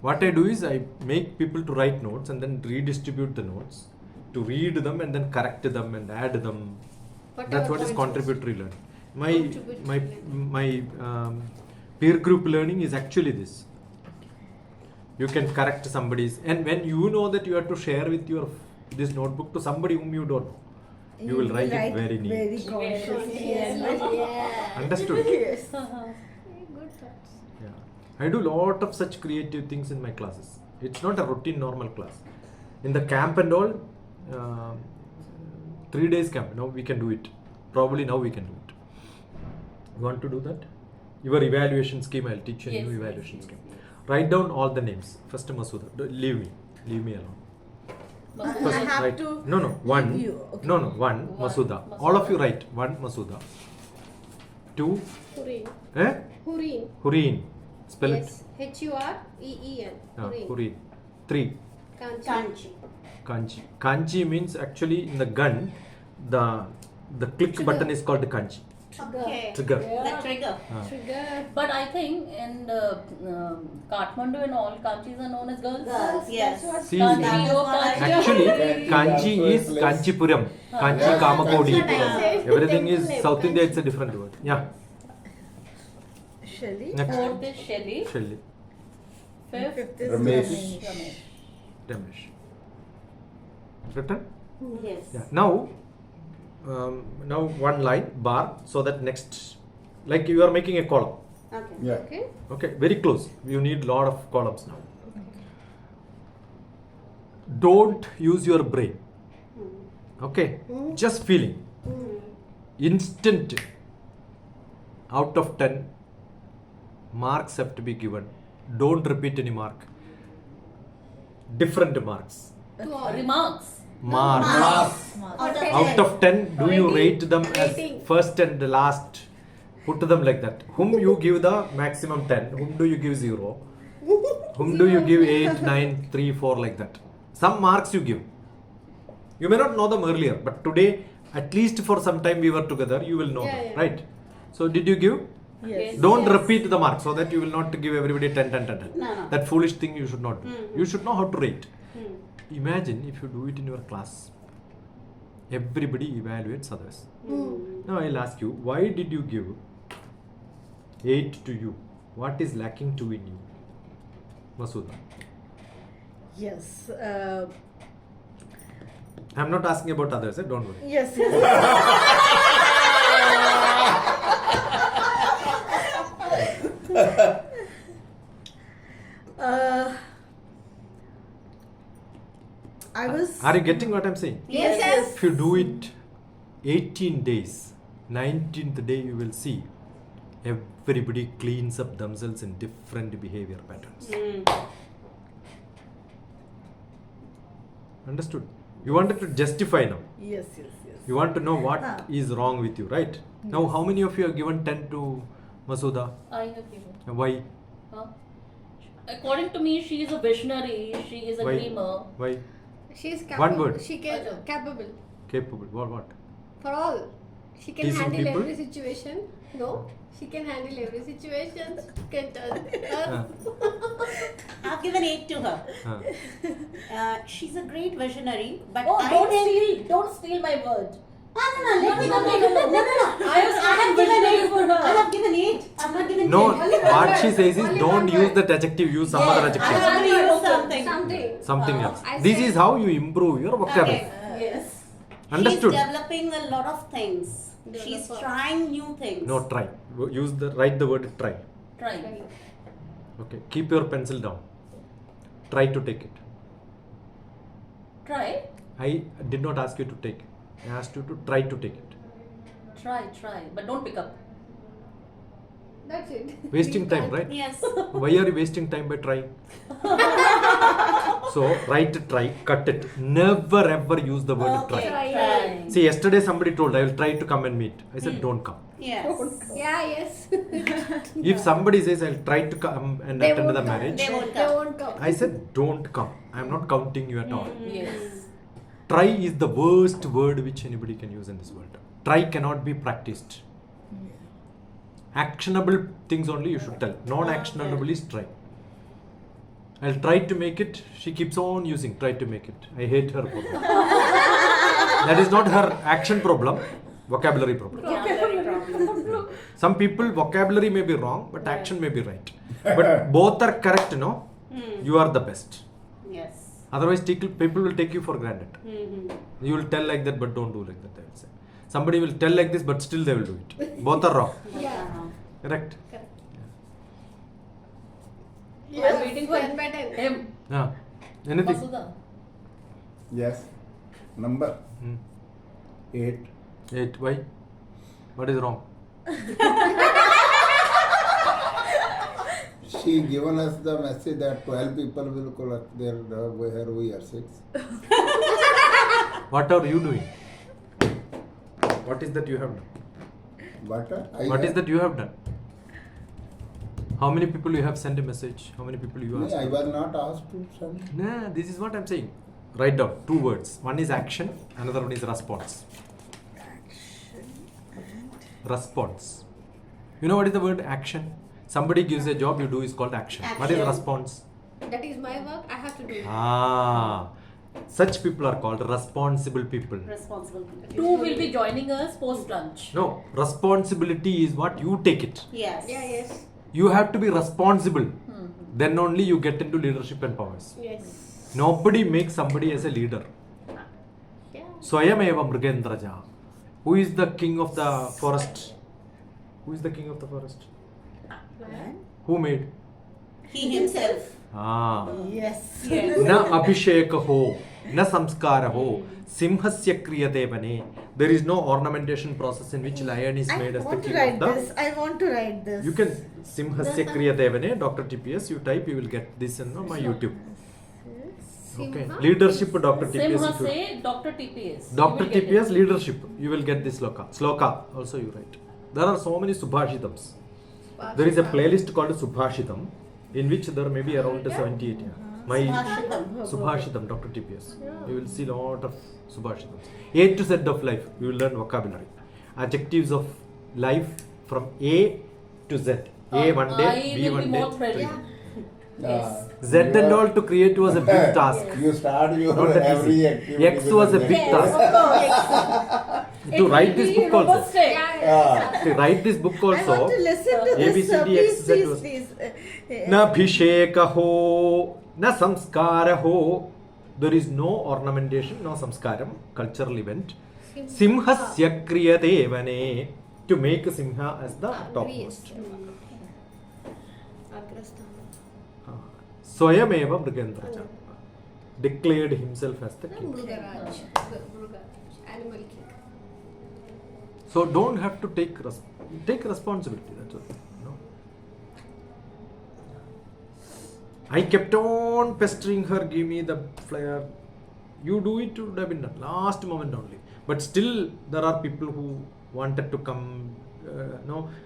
[SPEAKER 1] What I do is I make people to write notes and then redistribute the notes, to read them and then correct them and add them. That's what is contributory learning. My peer group learning is actually this. You can correct somebody's, and when you know that you have to share with this notebook to somebody whom you don't know, you will write it very neat.
[SPEAKER 4] Very consciously. and very-
[SPEAKER 1] Understood?
[SPEAKER 4] Yes.
[SPEAKER 6] Good thoughts.
[SPEAKER 1] Yeah. I do lot of such creative things in my classes. It's not a routine normal class. In the camp and all, 3 days camp, now we can do it. Probably now we can do it. You want to do that? Your evaluation scheme, I'll teach you a
[SPEAKER 2] Yes,
[SPEAKER 1] new
[SPEAKER 2] yes,
[SPEAKER 1] evaluation
[SPEAKER 2] yes,
[SPEAKER 1] scheme.
[SPEAKER 2] yes.
[SPEAKER 1] Write down all the names. First Masuda. Leave me alone.
[SPEAKER 4] I have
[SPEAKER 1] Write.
[SPEAKER 4] to.
[SPEAKER 1] No, one.
[SPEAKER 4] leave you. Okay.
[SPEAKER 1] No, one Masuda. All of you write. 1 Masuda. 2
[SPEAKER 6] Hureen. Hureen.
[SPEAKER 1] Hureen. Spell
[SPEAKER 6] Yes. Hureen.
[SPEAKER 1] it. Hureen. 3
[SPEAKER 5] Kanchi.
[SPEAKER 1] Kanchi. Kanchi means actually in the gun, the click button is called Kanchi.
[SPEAKER 5] Okay.
[SPEAKER 1] Trigger.
[SPEAKER 5] The trigger.
[SPEAKER 6] Trigger.
[SPEAKER 2] But I think in Kathmandu and all, Kanchis are known as girls.
[SPEAKER 5] Girls, yes.
[SPEAKER 1] See,
[SPEAKER 2] Kanchi, oh, Kanchi.
[SPEAKER 1] actually,
[SPEAKER 3] Kanchi
[SPEAKER 1] Kanchi is
[SPEAKER 3] place.
[SPEAKER 1] Kanchipuram. Kanchi Kamakodi.
[SPEAKER 6] That's what I said.
[SPEAKER 1] Everything is
[SPEAKER 6] Temple
[SPEAKER 1] South
[SPEAKER 6] name,
[SPEAKER 1] India, it's a different word. Yeah.
[SPEAKER 4] Shelly.
[SPEAKER 1] Next.
[SPEAKER 2] Fourth is Shelly.
[SPEAKER 1] Shelly.
[SPEAKER 2] Fifth
[SPEAKER 4] is
[SPEAKER 3] Ramesh.
[SPEAKER 2] Ramesh.
[SPEAKER 1] Ramesh. Written?
[SPEAKER 5] Yes.
[SPEAKER 1] Yeah. Now one line, bar, so that next, like you are making a column.
[SPEAKER 5] Okay.
[SPEAKER 3] Yeah.
[SPEAKER 6] Okay.
[SPEAKER 1] Okay, very close. You need lot of columns now. Don't use your brain. Okay, just feeling. Instant. Out of 10, marks have to be given. Don't repeat any mark. Different marks.
[SPEAKER 6] To all.
[SPEAKER 2] Remarks.
[SPEAKER 1] Marks.
[SPEAKER 5] Out of
[SPEAKER 1] Out of 10, do you rate them as
[SPEAKER 6] Rating.
[SPEAKER 1] first and the last? Put them like that. Whom you give the maximum 10, whom do you give 0? Whom do you give 8, 9, 3, 4 like that? Some marks you give. You may not know them earlier, but today, at least for some time we were together, you will know
[SPEAKER 6] Yeah,
[SPEAKER 1] them,
[SPEAKER 6] yeah.
[SPEAKER 1] right? So did you give?
[SPEAKER 4] Yes.
[SPEAKER 1] Don't
[SPEAKER 6] Yes.
[SPEAKER 1] repeat the mark so that you will not give everybody 10, 10, 10, 10.
[SPEAKER 5] No.
[SPEAKER 1] That foolish thing you should not do.
[SPEAKER 5] Mhm.
[SPEAKER 1] You should know how to rate.
[SPEAKER 5] Hmm.
[SPEAKER 1] Imagine if you do it in your class. Everybody evaluates others. Now I'll ask you, why did you give 8 to you? What is lacking 2 in you? Masuda.
[SPEAKER 4] Yes.
[SPEAKER 1] I'm not asking about others, don't worry.
[SPEAKER 4] Yes. Yes. I was.
[SPEAKER 1] Are you getting what I'm saying?
[SPEAKER 6] Yes, yes.
[SPEAKER 1] If you do it 18 days, 19th day you will see everybody cleans up themselves in different behavior patterns. Understood? You wanted to justify now.
[SPEAKER 4] Yes, yes, yes.
[SPEAKER 1] You want to know what
[SPEAKER 4] Ah.
[SPEAKER 1] is wrong with you, right? Now, how many of you have given 10 to Masuda?
[SPEAKER 2] I have given.
[SPEAKER 1] Why?
[SPEAKER 2] Huh? According to me, she is a visionary. She is a
[SPEAKER 1] Why?
[SPEAKER 2] dreamer.
[SPEAKER 1] Why?
[SPEAKER 6] She is
[SPEAKER 1] One
[SPEAKER 6] capable.
[SPEAKER 1] word.
[SPEAKER 6] She can
[SPEAKER 2] Ajay.
[SPEAKER 6] capable
[SPEAKER 1] Capable. What?
[SPEAKER 6] for all. She can
[SPEAKER 1] Teaching
[SPEAKER 6] handle
[SPEAKER 1] people?
[SPEAKER 6] every situation. No, she can handle every situation. She can turn.
[SPEAKER 1] Ah,
[SPEAKER 5] I've given 8 to her.
[SPEAKER 1] ah.
[SPEAKER 5] She's a great visionary, but
[SPEAKER 2] Oh,
[SPEAKER 5] I
[SPEAKER 2] don't
[SPEAKER 5] think...
[SPEAKER 2] don't steal my word.
[SPEAKER 5] No, let me complete. No.
[SPEAKER 2] I was
[SPEAKER 5] have given
[SPEAKER 2] visionary
[SPEAKER 5] 8
[SPEAKER 2] for her.
[SPEAKER 5] I have given 8. I've not given
[SPEAKER 1] No,
[SPEAKER 5] 10.
[SPEAKER 1] what she says is
[SPEAKER 6] Only
[SPEAKER 1] don't
[SPEAKER 6] one
[SPEAKER 1] use
[SPEAKER 6] word.
[SPEAKER 1] that adjective, use some other
[SPEAKER 5] I
[SPEAKER 1] adjective.
[SPEAKER 5] have to use something.
[SPEAKER 6] Something.
[SPEAKER 1] Something else.
[SPEAKER 6] I
[SPEAKER 1] This
[SPEAKER 6] said-
[SPEAKER 1] is how you improve your vocabulary.
[SPEAKER 5] Okay.
[SPEAKER 2] Yes.
[SPEAKER 1] Understood?
[SPEAKER 5] She's developing a lot of things. She's
[SPEAKER 6] Developer.
[SPEAKER 5] trying new things.
[SPEAKER 1] No, try. Write the word try.
[SPEAKER 2] Try.
[SPEAKER 1] Okay. Keep your pencil down. Try to take it.
[SPEAKER 2] Try.
[SPEAKER 1] I did not ask you to take it. I asked you to try to take it.
[SPEAKER 2] Try. But don't pick up.
[SPEAKER 6] That's it.
[SPEAKER 1] Wasting time, right?
[SPEAKER 5] Yes.
[SPEAKER 1] Why are you wasting time by trying? So, write try, cut it. Never ever use the word
[SPEAKER 5] Okay.
[SPEAKER 1] try.
[SPEAKER 5] Try.
[SPEAKER 1] See, yesterday somebody told I will try to come and meet. I said, don't come.
[SPEAKER 5] Yes.
[SPEAKER 6] Yeah, yes.
[SPEAKER 1] If somebody says I'll try to come and
[SPEAKER 6] They
[SPEAKER 1] attend the
[SPEAKER 6] won't come.
[SPEAKER 1] marriage,
[SPEAKER 5] They won't
[SPEAKER 6] They
[SPEAKER 5] come.
[SPEAKER 6] won't come.
[SPEAKER 1] I said, don't come. I'm not counting you at all.
[SPEAKER 2] Yes.
[SPEAKER 1] Try is the worst word which anybody can use in this world. Try cannot be practiced. Actionable things only you should tell. Non-actionable is try. I'll try to make it. She keeps on using try to make it. I hate her for that. That is not her action problem, vocabulary problem.
[SPEAKER 5] Vocabulary problem.
[SPEAKER 1] Some people vocabulary may be wrong, but action may be right. But both are correct, no? You are the best.
[SPEAKER 5] Yes.
[SPEAKER 1] Otherwise, people will take you for granted. You will tell like that, but don't do like that, I will say. Somebody will tell like this, but still they will do it. Both are wrong.
[SPEAKER 6] Yeah.
[SPEAKER 1] Correct?
[SPEAKER 2] I'm waiting for
[SPEAKER 6] 10 by 10.
[SPEAKER 2] him.
[SPEAKER 1] Yeah. Anything?
[SPEAKER 2] Masuda.
[SPEAKER 3] Yes. Number 8.
[SPEAKER 1] 8. Why? What is wrong?
[SPEAKER 3] She given us the message that 12 people will collect their where we are 6.
[SPEAKER 1] What are you doing? What is that you have done?
[SPEAKER 3] But
[SPEAKER 1] What is that you have done? How many people you have sent a message? How many people you asked?
[SPEAKER 3] I was not asked to send.
[SPEAKER 1] Nah, this is what I'm saying. Write down 2 words. One is action, another one is response. Response. You know what is the word action? Somebody gives a job, you do is called action. What is
[SPEAKER 5] Action.
[SPEAKER 1] response?
[SPEAKER 6] That is my work. I have to do it.
[SPEAKER 1] Ah, such people are called responsible people.
[SPEAKER 5] Responsible people.
[SPEAKER 2] 2 will be joining us post lunch.
[SPEAKER 1] No, responsibility is what you take it.
[SPEAKER 5] Yes.
[SPEAKER 6] Yeah, yes.
[SPEAKER 1] You have to be responsible. Then only you get into leadership and powers.
[SPEAKER 6] Yes.
[SPEAKER 1] Nobody makes somebody as a leader.
[SPEAKER 6] Yeah.
[SPEAKER 1] Swayameva Mrigendraja. Who is the king of the forest? Who is the king of the forest? Who made?
[SPEAKER 5] He himself.
[SPEAKER 1] Ah.
[SPEAKER 4] Yes.
[SPEAKER 5] Yes.
[SPEAKER 1] Na abhisheka ho, na samskara ho, simhasya kriyate vane. There is no ornamentation process in which lion is
[SPEAKER 4] I
[SPEAKER 1] made as the
[SPEAKER 4] want to
[SPEAKER 1] king
[SPEAKER 4] write
[SPEAKER 1] of the.
[SPEAKER 4] this. I want to write this.
[SPEAKER 1] You can simhasya kriyate vane, DrTPS, you type, you will get this in my YouTube. Okay.
[SPEAKER 6] Simha?
[SPEAKER 1] Leadership Dr. TPS.
[SPEAKER 2] Simha
[SPEAKER 1] if you-
[SPEAKER 2] say Dr. TPS.
[SPEAKER 1] Dr.
[SPEAKER 2] You will get
[SPEAKER 1] TPS
[SPEAKER 2] it.
[SPEAKER 1] leadership, you will get this sloka also you write. There are so many subhashitams. There is a playlist called Subhashitam. in which there may be around 78. Yeah. My
[SPEAKER 5] Subhashitam.
[SPEAKER 1] Subhashitam, DrTPS. You will see lot of Subhashitams. A to Z of life, you will learn vocabulary. Adjectives of life from A to Z. A one
[SPEAKER 2] I
[SPEAKER 1] day, B
[SPEAKER 2] will be
[SPEAKER 1] one
[SPEAKER 2] more
[SPEAKER 1] day,
[SPEAKER 2] threading.
[SPEAKER 1] three.
[SPEAKER 2] Yes.
[SPEAKER 1] Z and all to create was a big task.
[SPEAKER 3] You start your
[SPEAKER 1] Not that
[SPEAKER 3] every
[SPEAKER 1] easy.
[SPEAKER 3] activity.
[SPEAKER 1] X
[SPEAKER 3] with
[SPEAKER 1] was a
[SPEAKER 3] Z.
[SPEAKER 1] big task. To write this book also. To write this book
[SPEAKER 4] I want
[SPEAKER 1] also.
[SPEAKER 4] to listen to
[SPEAKER 1] A, B,
[SPEAKER 4] this.
[SPEAKER 1] C, D,
[SPEAKER 4] Please,
[SPEAKER 1] X, Z was-
[SPEAKER 4] please.
[SPEAKER 1] Na bhisheka ho, na samskara ho. There is no ornamentation, no samskaram, cultural event. Simhasya kriyate vane. To make a simha as the topmost. Swayameva Mrigendraja. Declared himself as the king.
[SPEAKER 6] Mrugaraj. Animal king.
[SPEAKER 1] So don't have to take responsibility. That's all. No. I kept on pestering her, give me the flyer. You do it, would have been done. Last moment only. But still, there are people who wanted to come,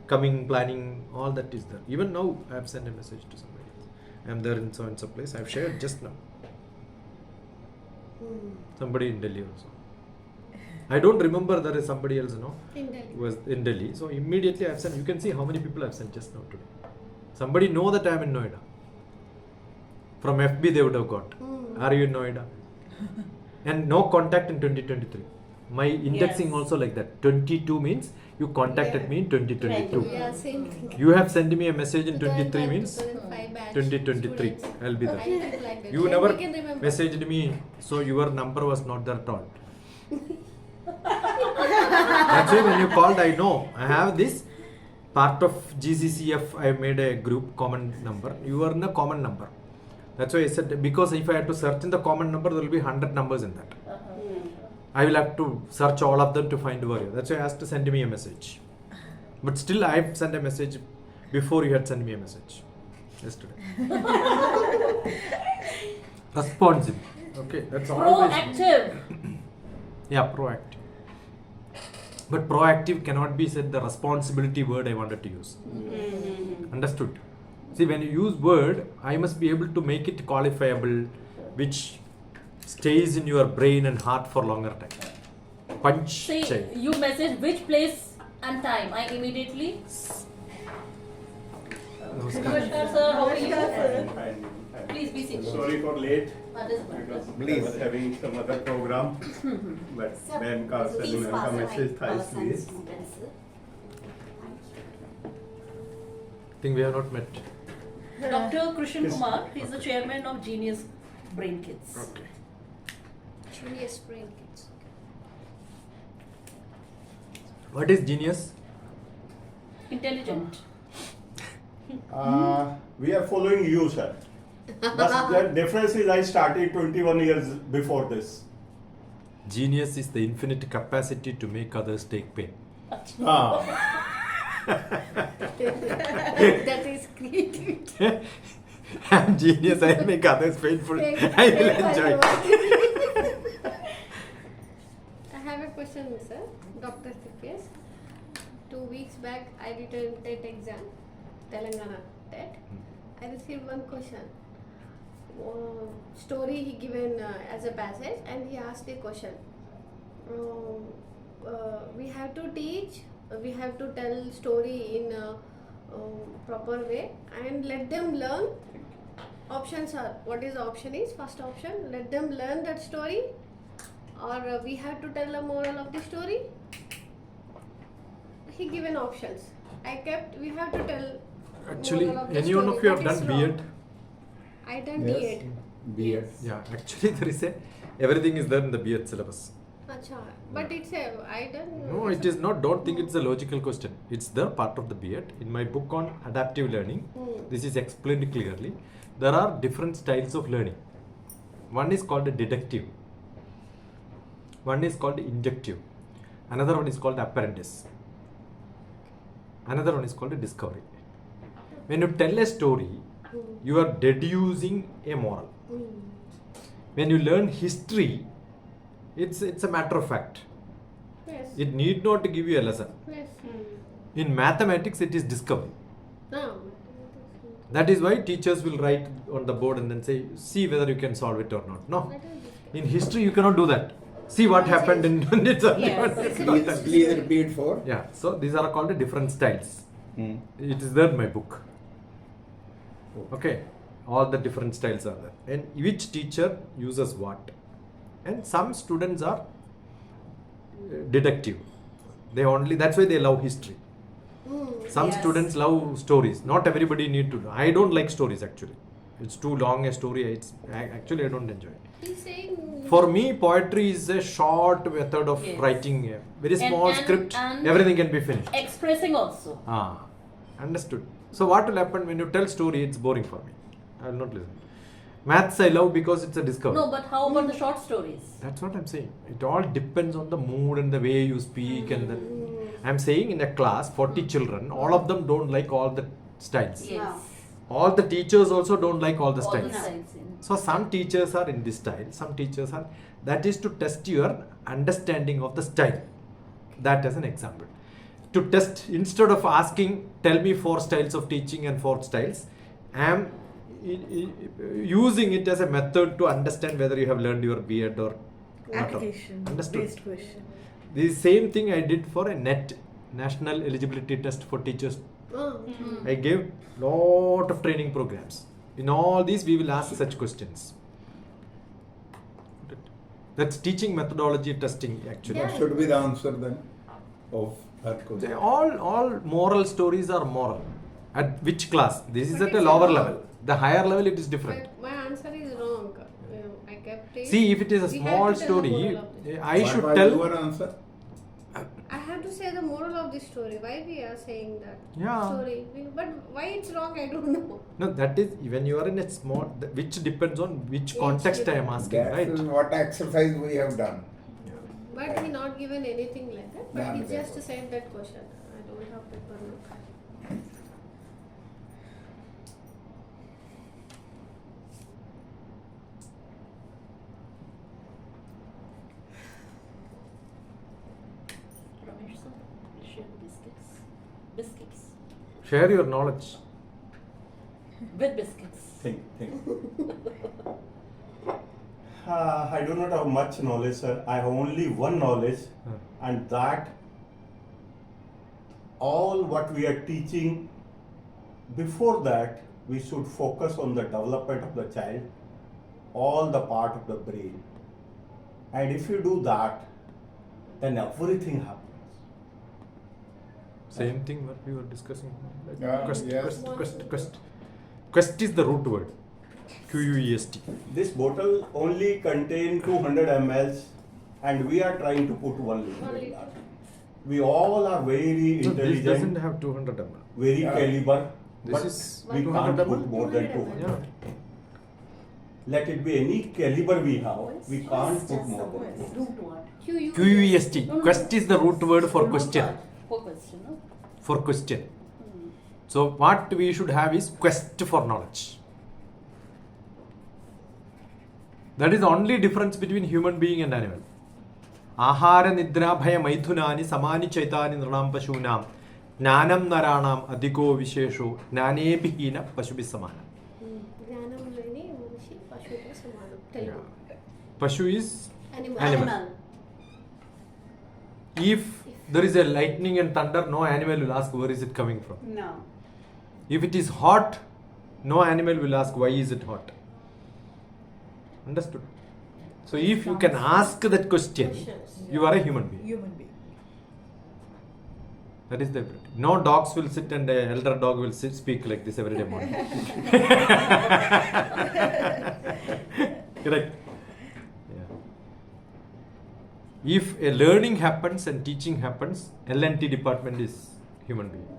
[SPEAKER 1] coming, planning, all that is there. Even now, I have sent a message to somebody else. I am there in so and so place. I have shared just now. Somebody in Delhi also. I don't remember there is somebody else,
[SPEAKER 6] In Delhi.
[SPEAKER 1] who was in Delhi. So immediately I have sent. You can see how many people I have sent just now today. Somebody know that I am in Noida. From FB they would have got. Are you in Noida? And no contact in 2023. My indexing
[SPEAKER 2] Yes.
[SPEAKER 1] also like that. 22 means you contacted me in 2022.
[SPEAKER 6] Yeah, same thing.
[SPEAKER 1] You have sent me a message in 23 means
[SPEAKER 6] 2005 batch
[SPEAKER 1] 2023.
[SPEAKER 6] students.
[SPEAKER 1] I'll be there.
[SPEAKER 6] I think like that.
[SPEAKER 1] You
[SPEAKER 6] Then
[SPEAKER 1] never
[SPEAKER 6] we can remember.
[SPEAKER 1] messaged me, so your number was not there at all. That's why when you called, I know I have this part of GCCF. I made a group common number. You are in a common number. That's why I said, because if I had to search in the common number, there will be 100 numbers in that. I will have to search all of them to find where you are. That's why I asked to send me a message. But still, I have sent a message before you had sent me a message yesterday. Responsive. Okay, that's always.
[SPEAKER 2] Proactive.
[SPEAKER 1] Yeah, proactive. But proactive cannot be said the responsibility word I wanted to use. Understood? See, when you use word, I must be able to make it qualifiable, which stays in your brain and heart for longer time. Punch.
[SPEAKER 2] See,
[SPEAKER 1] check.
[SPEAKER 2] you message which place and time. I immediately. Namaskar, sir. How are you?
[SPEAKER 7] Fine.
[SPEAKER 2] Please be seated.
[SPEAKER 7] Sorry for late
[SPEAKER 2] That is fine.
[SPEAKER 7] because
[SPEAKER 3] Please.
[SPEAKER 7] I was having some other program. But ma'am का ma'am का message था इसलिए.
[SPEAKER 1] I think we have not met.
[SPEAKER 2] Dr. Kishanm Kumar, he is the chairman of Genius Brain Kids.
[SPEAKER 1] Okay.
[SPEAKER 6] Genius brain kids.
[SPEAKER 1] What is genius?
[SPEAKER 2] Intelligent.
[SPEAKER 7] We are following you, sir. But the difference is I started 21 years before this.
[SPEAKER 1] Genius is the infinite capacity to make others take pain.
[SPEAKER 6] That is creativity.
[SPEAKER 1] I'm genius, I make others painful. I will enjoy.
[SPEAKER 6] I have a question, sir. Dr. TPS. 2 weeks back, I did a TET exam, Telangana TET. I received one question. Story he given as a passage, and he asked a question. We have to teach. We have to tell story in a proper way and let them learn. Options are, what is the option is? First option, let them learn that story, or we have to tell the moral of the story. He given options. I kept, we have to tell
[SPEAKER 1] Actually,
[SPEAKER 6] moral of the
[SPEAKER 1] any one
[SPEAKER 6] story.
[SPEAKER 1] of you have
[SPEAKER 6] That is
[SPEAKER 1] done
[SPEAKER 6] wrong.
[SPEAKER 1] B.Ed?
[SPEAKER 6] I done
[SPEAKER 3] Yes.
[SPEAKER 6] B.Ed.
[SPEAKER 3] B.Ed.
[SPEAKER 1] Yeah, actually there is everything is there in the B.Ed syllabus.
[SPEAKER 6] Acha, but it's a, I done.
[SPEAKER 1] No, it is not. Don't think it's a logical question. It's the part of the B.Ed. In my book on adaptive learning, this is explained clearly. There are different styles of learning. One is called a deductive. One is called inductive. Another one is called apprentice. Another one is called a discovery. When you tell a story, you are deducing a moral. When you learn history, it's a matter of fact.
[SPEAKER 6] Yes.
[SPEAKER 1] It need not to give you a lesson.
[SPEAKER 6] Yes.
[SPEAKER 1] In mathematics, it is discovery.
[SPEAKER 6] No.
[SPEAKER 1] That is why teachers will write on the board and then say, see whether you can solve it or not. No. In history, you cannot do that. See what happened in
[SPEAKER 3] Please repeat for.
[SPEAKER 1] Yeah, so these are called the different styles.
[SPEAKER 3] Hmm.
[SPEAKER 1] It is there in my book. Okay, all the different styles are there. And which teacher uses what. And some students are deductive. That's why they love history. Some
[SPEAKER 2] Yes.
[SPEAKER 1] students love stories. Not everybody need to know. I don't like stories actually. It's too long a story. Actually I don't enjoy it.
[SPEAKER 6] He's saying
[SPEAKER 1] For me, poetry is a short method of
[SPEAKER 2] Yes.
[SPEAKER 1] writing a very
[SPEAKER 2] And-
[SPEAKER 1] small
[SPEAKER 2] and-
[SPEAKER 1] script.
[SPEAKER 2] and-
[SPEAKER 1] Everything can be finished.
[SPEAKER 2] Expressing also.
[SPEAKER 1] Understood. So what will happen when you tell story? It's boring for me. I will not listen. Maths I love because it's a discovery.
[SPEAKER 2] No, but how about the short stories?
[SPEAKER 1] That's what I'm saying. It all depends on the mood and the way you speak and the. I'm saying in a class, 40 children, all of them don't like all the styles.
[SPEAKER 2] Yes.
[SPEAKER 1] All the teachers also don't like all the
[SPEAKER 2] All the
[SPEAKER 1] styles.
[SPEAKER 2] styles, yeah.
[SPEAKER 1] So some teachers are in this style, some teachers are. That is to test your understanding of the style. That as an example. To test, instead of asking, tell me 4 styles of teaching and 4 styles, I am using it as a method to understand whether you have learned your B.Ed or not.
[SPEAKER 4] Application
[SPEAKER 1] Understood.
[SPEAKER 4] based question.
[SPEAKER 1] The same thing I did for a NET, National Eligibility Test for Teachers. I gave lot of training programs. In all these, we will ask such questions. That's teaching methodology testing actually.
[SPEAKER 3] What should be the answer then of her question?
[SPEAKER 1] All moral stories are moral. At which class? This is at a lower level. The higher level it is different.
[SPEAKER 6] my answer is wrong. I kept it.
[SPEAKER 1] See, if it is a
[SPEAKER 6] We
[SPEAKER 1] small
[SPEAKER 6] have to tell the
[SPEAKER 1] story,
[SPEAKER 6] moral of this.
[SPEAKER 1] I should
[SPEAKER 3] What was
[SPEAKER 1] tell.
[SPEAKER 3] your answer?
[SPEAKER 6] I have to say the moral of this story. Why we are saying that
[SPEAKER 1] Yeah.
[SPEAKER 6] story? But why it's wrong, I don't know.
[SPEAKER 1] No, that is when you are in a small, which depends on which context I am asking,
[SPEAKER 3] That
[SPEAKER 1] right?
[SPEAKER 3] is what exercise we have done.
[SPEAKER 6] But he not given anything like that. But
[SPEAKER 3] None
[SPEAKER 6] he
[SPEAKER 3] of
[SPEAKER 6] just
[SPEAKER 3] that.
[SPEAKER 6] said that question. I don't have paper now.
[SPEAKER 2] Ramesh sir, share biscuits. Biscuits.
[SPEAKER 1] Share your knowledge.
[SPEAKER 2] With biscuits.
[SPEAKER 7] Think. I do not have much knowledge, sir. I have only one knowledge, and that all what we are teaching, before that, we should focus on the development of the child, all the part of the brain. And if you do that, then everything happens.
[SPEAKER 1] Same thing what we were discussing.
[SPEAKER 3] Yeah,
[SPEAKER 1] Quest,
[SPEAKER 3] yes.
[SPEAKER 1] quest. Quest is the root word. Quest.
[SPEAKER 7] This bottle only contains 200 ml, and we are trying to put 1 liter in that. We all are very
[SPEAKER 1] So this doesn't
[SPEAKER 7] intelligent,
[SPEAKER 1] have 200 ml.
[SPEAKER 7] very
[SPEAKER 3] Yeah.
[SPEAKER 7] caliber,
[SPEAKER 1] This
[SPEAKER 7] but
[SPEAKER 1] is
[SPEAKER 7] we
[SPEAKER 1] 200
[SPEAKER 7] can't
[SPEAKER 1] ml.
[SPEAKER 7] put more than
[SPEAKER 6] 200
[SPEAKER 7] 200.
[SPEAKER 1] Yeah.
[SPEAKER 7] Let it be any caliber we have, we can't put
[SPEAKER 5] Just
[SPEAKER 7] more
[SPEAKER 5] a
[SPEAKER 7] than
[SPEAKER 5] quest.
[SPEAKER 7] 200.
[SPEAKER 5] Root what?
[SPEAKER 1] Quest. Quest is the root word for
[SPEAKER 2] Root
[SPEAKER 1] question.
[SPEAKER 2] word For question, no?
[SPEAKER 1] For question. So what we should have is quest for knowledge. That is the only difference between human being and animal. Ahara nidra bhaya maithunani samani chaitani nranam pashunam jnanam naranam adhiko vishesho jnanebhina pashubhi samana.
[SPEAKER 6] Jnanam leni manishi pashuto samanam. Telugu.
[SPEAKER 1] Pashu is
[SPEAKER 6] Animal.
[SPEAKER 1] animal. If there is a lightning and thunder, no animal will ask where is it coming from.
[SPEAKER 5] No.
[SPEAKER 1] If it is hot, no animal will ask why is it hot. Understood? So if you can ask that question, you are a human being.
[SPEAKER 4] Human being.
[SPEAKER 1] That is the ability. No dogs will sit and an elder dog will speak like this every day morning. Correct. Yeah. If a learning happens and teaching happens, L&T department is human being.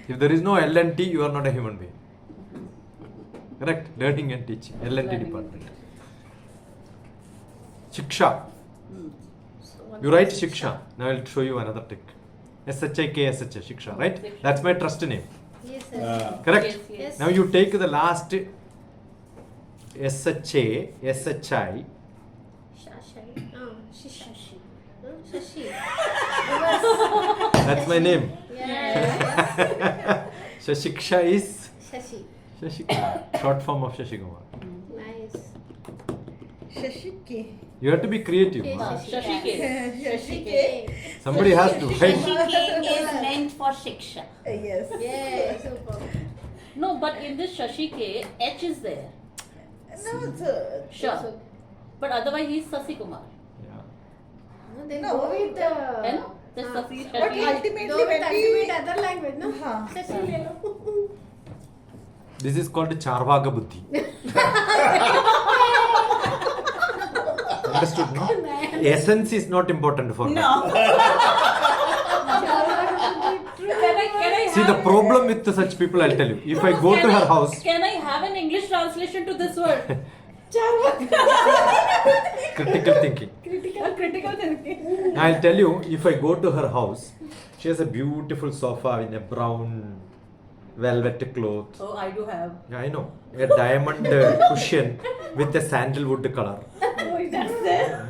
[SPEAKER 1] If there is no L&T, you are not a human being. Correct? Learning and teaching. L&T
[SPEAKER 2] Learning.
[SPEAKER 1] department. Shiksha.
[SPEAKER 2] So what
[SPEAKER 1] You
[SPEAKER 2] is
[SPEAKER 1] write Shiksha. Now I'll show you another trick. SHIKSH, Shiksha, right?
[SPEAKER 2] Shiksha.
[SPEAKER 1] That's my trust name.
[SPEAKER 6] Yes, sir.
[SPEAKER 1] Correct?
[SPEAKER 2] Yes, yes.
[SPEAKER 1] Now you take the last SHA, SHI.
[SPEAKER 6] Shashai. Shashi. Shashi.
[SPEAKER 1] That's my name.
[SPEAKER 6] Yeah.
[SPEAKER 1] So Shiksha is
[SPEAKER 6] Shashi.
[SPEAKER 1] Shashikumar, short form of Shashikumar.
[SPEAKER 6] Nice.
[SPEAKER 4] Shashike.
[SPEAKER 1] You have to be creative.
[SPEAKER 6] Okay,
[SPEAKER 1] Huh?
[SPEAKER 2] Shashike.
[SPEAKER 4] Shashike.
[SPEAKER 1] Somebody has to, right?
[SPEAKER 5] Shashike is meant for Shiksha.
[SPEAKER 4] Yes.
[SPEAKER 6] Yeah, super.
[SPEAKER 2] No, but in this Shashike, H is there.
[SPEAKER 4] No, it's a...
[SPEAKER 2] Sure. But otherwise he's Sasi Kumar.
[SPEAKER 1] Yeah.
[SPEAKER 6] No, they
[SPEAKER 4] No,
[SPEAKER 6] go with the.
[SPEAKER 2] You know? Just Sasi,
[SPEAKER 4] But
[SPEAKER 2] Shashi.
[SPEAKER 4] ultimately
[SPEAKER 6] Go with
[SPEAKER 4] when
[SPEAKER 6] ultimate
[SPEAKER 4] we...
[SPEAKER 6] other language, no?
[SPEAKER 4] Huh.
[SPEAKER 6] Shashi le lo.
[SPEAKER 1] This is called Charvaga Buddhi. Understood, no? Essence is not important for her.
[SPEAKER 5] No.
[SPEAKER 2] Can I
[SPEAKER 1] See, the problem with such people, I'll tell you. If I go to her house,
[SPEAKER 2] Can I have an English translation to this word?
[SPEAKER 1] critical thinking.
[SPEAKER 2] Critical thinking.
[SPEAKER 1] I'll tell you, if I go to her house, she has a beautiful sofa in a brown velvet cloth.
[SPEAKER 2] Oh, I do have.
[SPEAKER 1] Yeah, I know. A diamond cushion with a sandalwood color.
[SPEAKER 2] Oh, that's there.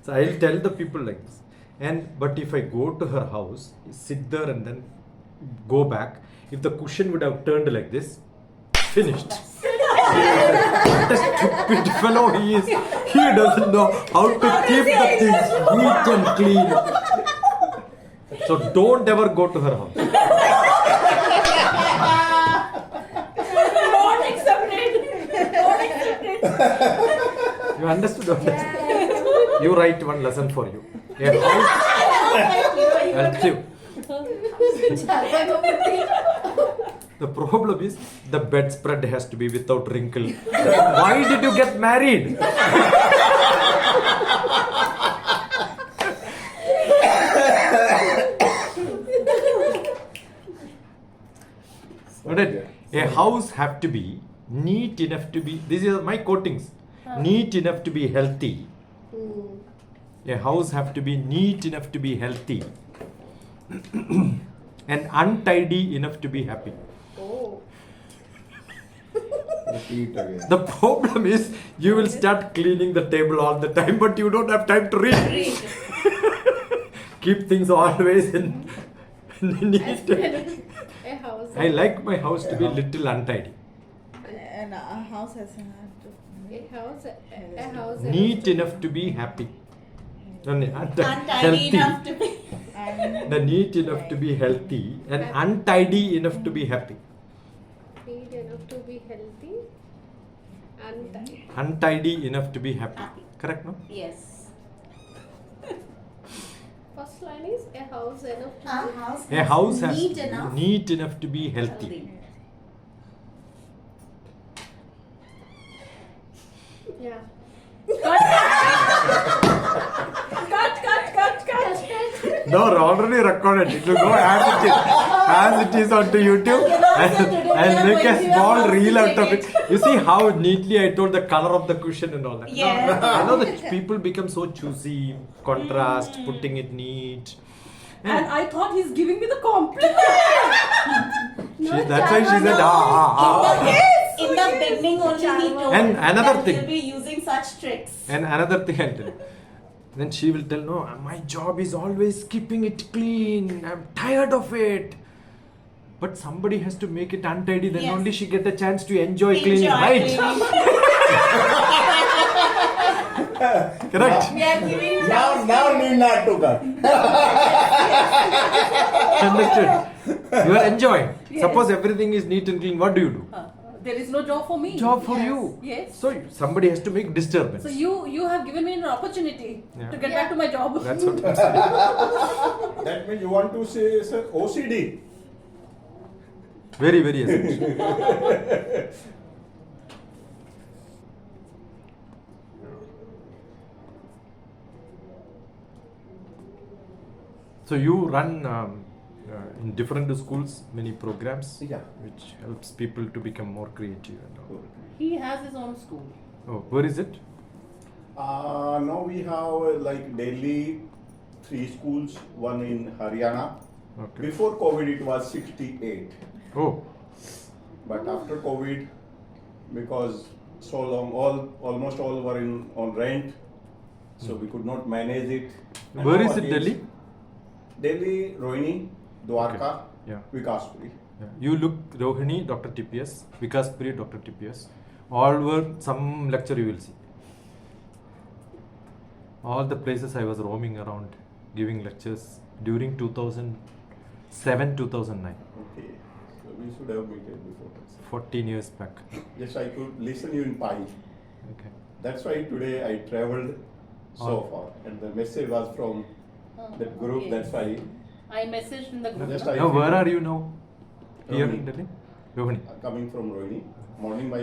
[SPEAKER 1] So I'll tell the people like this. But if I go to her house, sit there and then go back, if the cushion would have turned like this, finished. What a stupid fellow he is. He doesn't know how to keep the things neat and clean. So don't ever go to her house.
[SPEAKER 2] Not accepted. Not accepted.
[SPEAKER 1] You understood? You write one lesson for you. A house, I'll tell you. The problem is the bedspread has to be without wrinkle. Why did you get married? Alright. A house have to be neat enough to be. These are my quotings. Neat enough to be healthy. A house have to be neat enough to be healthy. And untidy enough to be happy.
[SPEAKER 6] Oh.
[SPEAKER 3] Repeat again.
[SPEAKER 1] The problem is you will start cleaning the table all the time, but you don't have time to read. Keep things always in neat.
[SPEAKER 6] A house.
[SPEAKER 1] I like my house to be little untidy.
[SPEAKER 4] And our house has to...
[SPEAKER 6] A house.
[SPEAKER 1] Neat enough to be happy.
[SPEAKER 5] Untidy
[SPEAKER 1] Healthy.
[SPEAKER 5] enough to be.
[SPEAKER 4] And
[SPEAKER 1] The neat enough to be healthy and untidy enough to be happy.
[SPEAKER 6] Need enough to be healthy. Untidy.
[SPEAKER 1] Untidy enough to be happy.
[SPEAKER 5] Happy.
[SPEAKER 1] Correct, no?
[SPEAKER 5] Yes.
[SPEAKER 6] First line is a house enough to
[SPEAKER 5] Our
[SPEAKER 6] be
[SPEAKER 5] house
[SPEAKER 1] A house has
[SPEAKER 5] neat enough.
[SPEAKER 1] neat enough to be healthy.
[SPEAKER 6] Yeah.
[SPEAKER 2] Cut.
[SPEAKER 1] No, already recorded. It will go as it is onto YouTube and make a small reel out of it. You see how neatly I told the color of the cushion and all that.
[SPEAKER 5] Yeah.
[SPEAKER 1] I know that people become so choosy, contrast, putting it neat.
[SPEAKER 2] And I thought he's giving me the compliment.
[SPEAKER 1] That's why she said,
[SPEAKER 5] In the beginning only he told
[SPEAKER 1] And another
[SPEAKER 5] that
[SPEAKER 1] thing.
[SPEAKER 5] he'll be using such tricks.
[SPEAKER 1] And another thing I'll tell you. Then she will tell, no, my job is always keeping it clean. I'm tired of it. But somebody has to make it untidy, then
[SPEAKER 5] Yes.
[SPEAKER 1] only she get a chance to enjoy cleaning, right? Correct?
[SPEAKER 5] We are giving
[SPEAKER 3] Now need not to cut.
[SPEAKER 1] Understood? You are enjoying. Suppose everything is neat and clean, what do you do?
[SPEAKER 2] There is no job for me.
[SPEAKER 1] Job for
[SPEAKER 2] Yes.
[SPEAKER 1] you.
[SPEAKER 2] Yes.
[SPEAKER 1] So somebody has to make disturbance.
[SPEAKER 2] So you have given me an opportunity
[SPEAKER 1] Yeah.
[SPEAKER 2] to get back to my job.
[SPEAKER 1] That's what I'm saying.
[SPEAKER 7] That means you want to say, sir, OCD.
[SPEAKER 1] Very, very essential. So you run in different schools many programs,
[SPEAKER 3] Yeah.
[SPEAKER 1] which helps people to become more creative and all.
[SPEAKER 2] He has his own school.
[SPEAKER 1] Oh, where is it?
[SPEAKER 7] Now we have like Delhi 3 schools, one in Haryana.
[SPEAKER 1] Okay.
[SPEAKER 7] Before COVID it was 68.
[SPEAKER 1] Oh,
[SPEAKER 7] But after COVID, because so long, almost all were on rent, so we could not manage it.
[SPEAKER 1] where is it, Delhi?
[SPEAKER 7] Delhi, Rohini, Dwarka,
[SPEAKER 1] Yeah.
[SPEAKER 7] Vikaspuri.
[SPEAKER 1] Yeah. You look Rohini, DrTPS, Vikaspuri, DrTPS. All were some lecture you will see. All the places I was roaming around giving lectures during 2007, 2009.
[SPEAKER 7] Okay, so we should have meted before that.
[SPEAKER 1] 14 years back.
[SPEAKER 7] Yes, I could listen you in Pi.
[SPEAKER 1] Okay.
[SPEAKER 7] That's why today I traveled so
[SPEAKER 1] Oh.
[SPEAKER 7] far, and the message was from that group.
[SPEAKER 2] Okay.
[SPEAKER 7] That's why
[SPEAKER 2] I messaged in the group.
[SPEAKER 7] Just
[SPEAKER 2] no?
[SPEAKER 7] I
[SPEAKER 1] Now,
[SPEAKER 7] feel-
[SPEAKER 1] where are you now? Here
[SPEAKER 7] Rohini.
[SPEAKER 1] in Delhi? Rohini.
[SPEAKER 7] Coming from Rohini. Morning, my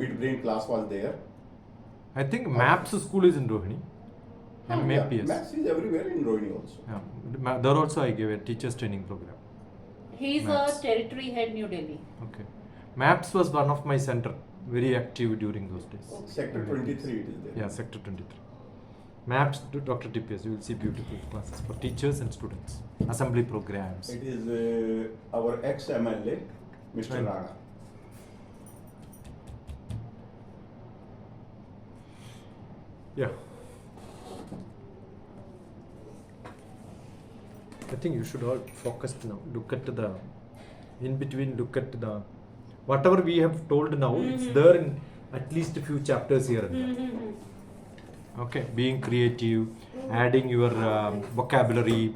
[SPEAKER 7] mid-brain class was there.
[SPEAKER 1] I think MAPS school is in Rohini. MAPS.
[SPEAKER 7] Maths is everywhere in Rohini also.
[SPEAKER 1] Yeah. There also I gave a teachers training program.
[SPEAKER 2] He's
[SPEAKER 1] Maths.
[SPEAKER 2] a territory head, New Delhi.
[SPEAKER 1] Okay. MAPS was one of my center, very active during those days.
[SPEAKER 7] Sector 23 it is there.
[SPEAKER 1] Yeah, sector 23. MAPS to DrTPS, you will see beautiful classes for teachers and students. Assembly programs.
[SPEAKER 7] It is our ex-MLA, Mr.
[SPEAKER 1] Right.
[SPEAKER 7] Rana.
[SPEAKER 1] Yeah. I think you should all focus now. Look at the, in between, look at the, whatever we have told now, it's there in at least a few chapters here and there. Okay, being creative, adding your vocabulary,